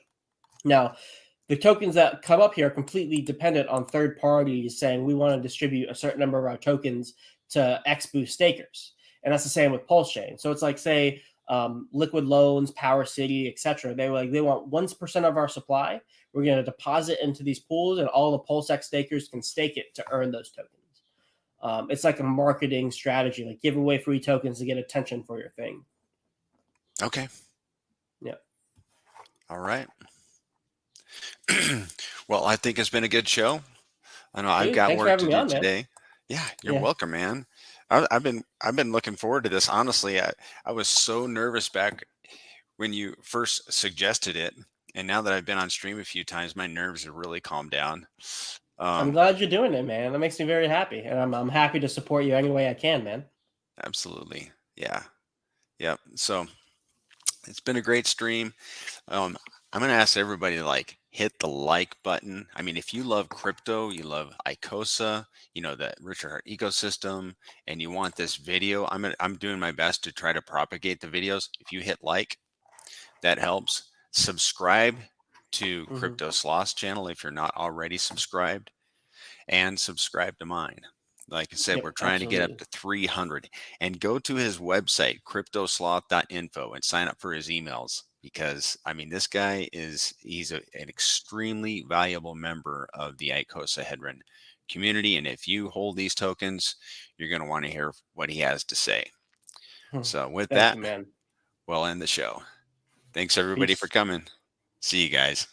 Speaker 2: Now, the tokens that come up here are completely dependent on third parties saying we want to distribute a certain number of our tokens to XBOO stakers. And that's the same with Pulse Chain. So it's like, say, Liquid Loans, Power City, etc. They want 1% of our supply. We're going to deposit into these pools, and all the PulseX stakers can stake it to earn those tokens. It's like a marketing strategy, like give away free tokens to get attention for your thing.
Speaker 1: Okay.
Speaker 2: Yeah.
Speaker 1: All right. Well, I think it's been a good show. I know I've got work to do today. Man. Yeah, you're welcome, man. I've been looking forward to this. Honestly, I was so nervous back when you first suggested it, and now that I've been on stream a few times, my nerves have really calmed down.
Speaker 2: I'm glad you're doing it, man. That makes me very happy, and I'm happy to support you any way I can, man.
Speaker 1: Absolutely, yeah, yep. So it's been a great stream. I'm going to ask everybody to like hit the like button. I mean, if you love crypto, you love Icosa, you know, the Richard Heart ecosystem, and you want this video, I'm doing my best to try to propagate the videos. If you hit like, that helps. Subscribe to Crypto Sloth's channel if you're not already subscribed, and subscribe to mine. Like I said, we're trying to get up to 300, and go to his website, cryptosloth.info, and sign up for his emails, because I mean, this guy he's an extremely valuable member of the Icosa Hedron community. And if you hold these tokens, you're going to want to hear what he has to say. So with that, we'll end the show. Thanks everybody for coming. See you guys.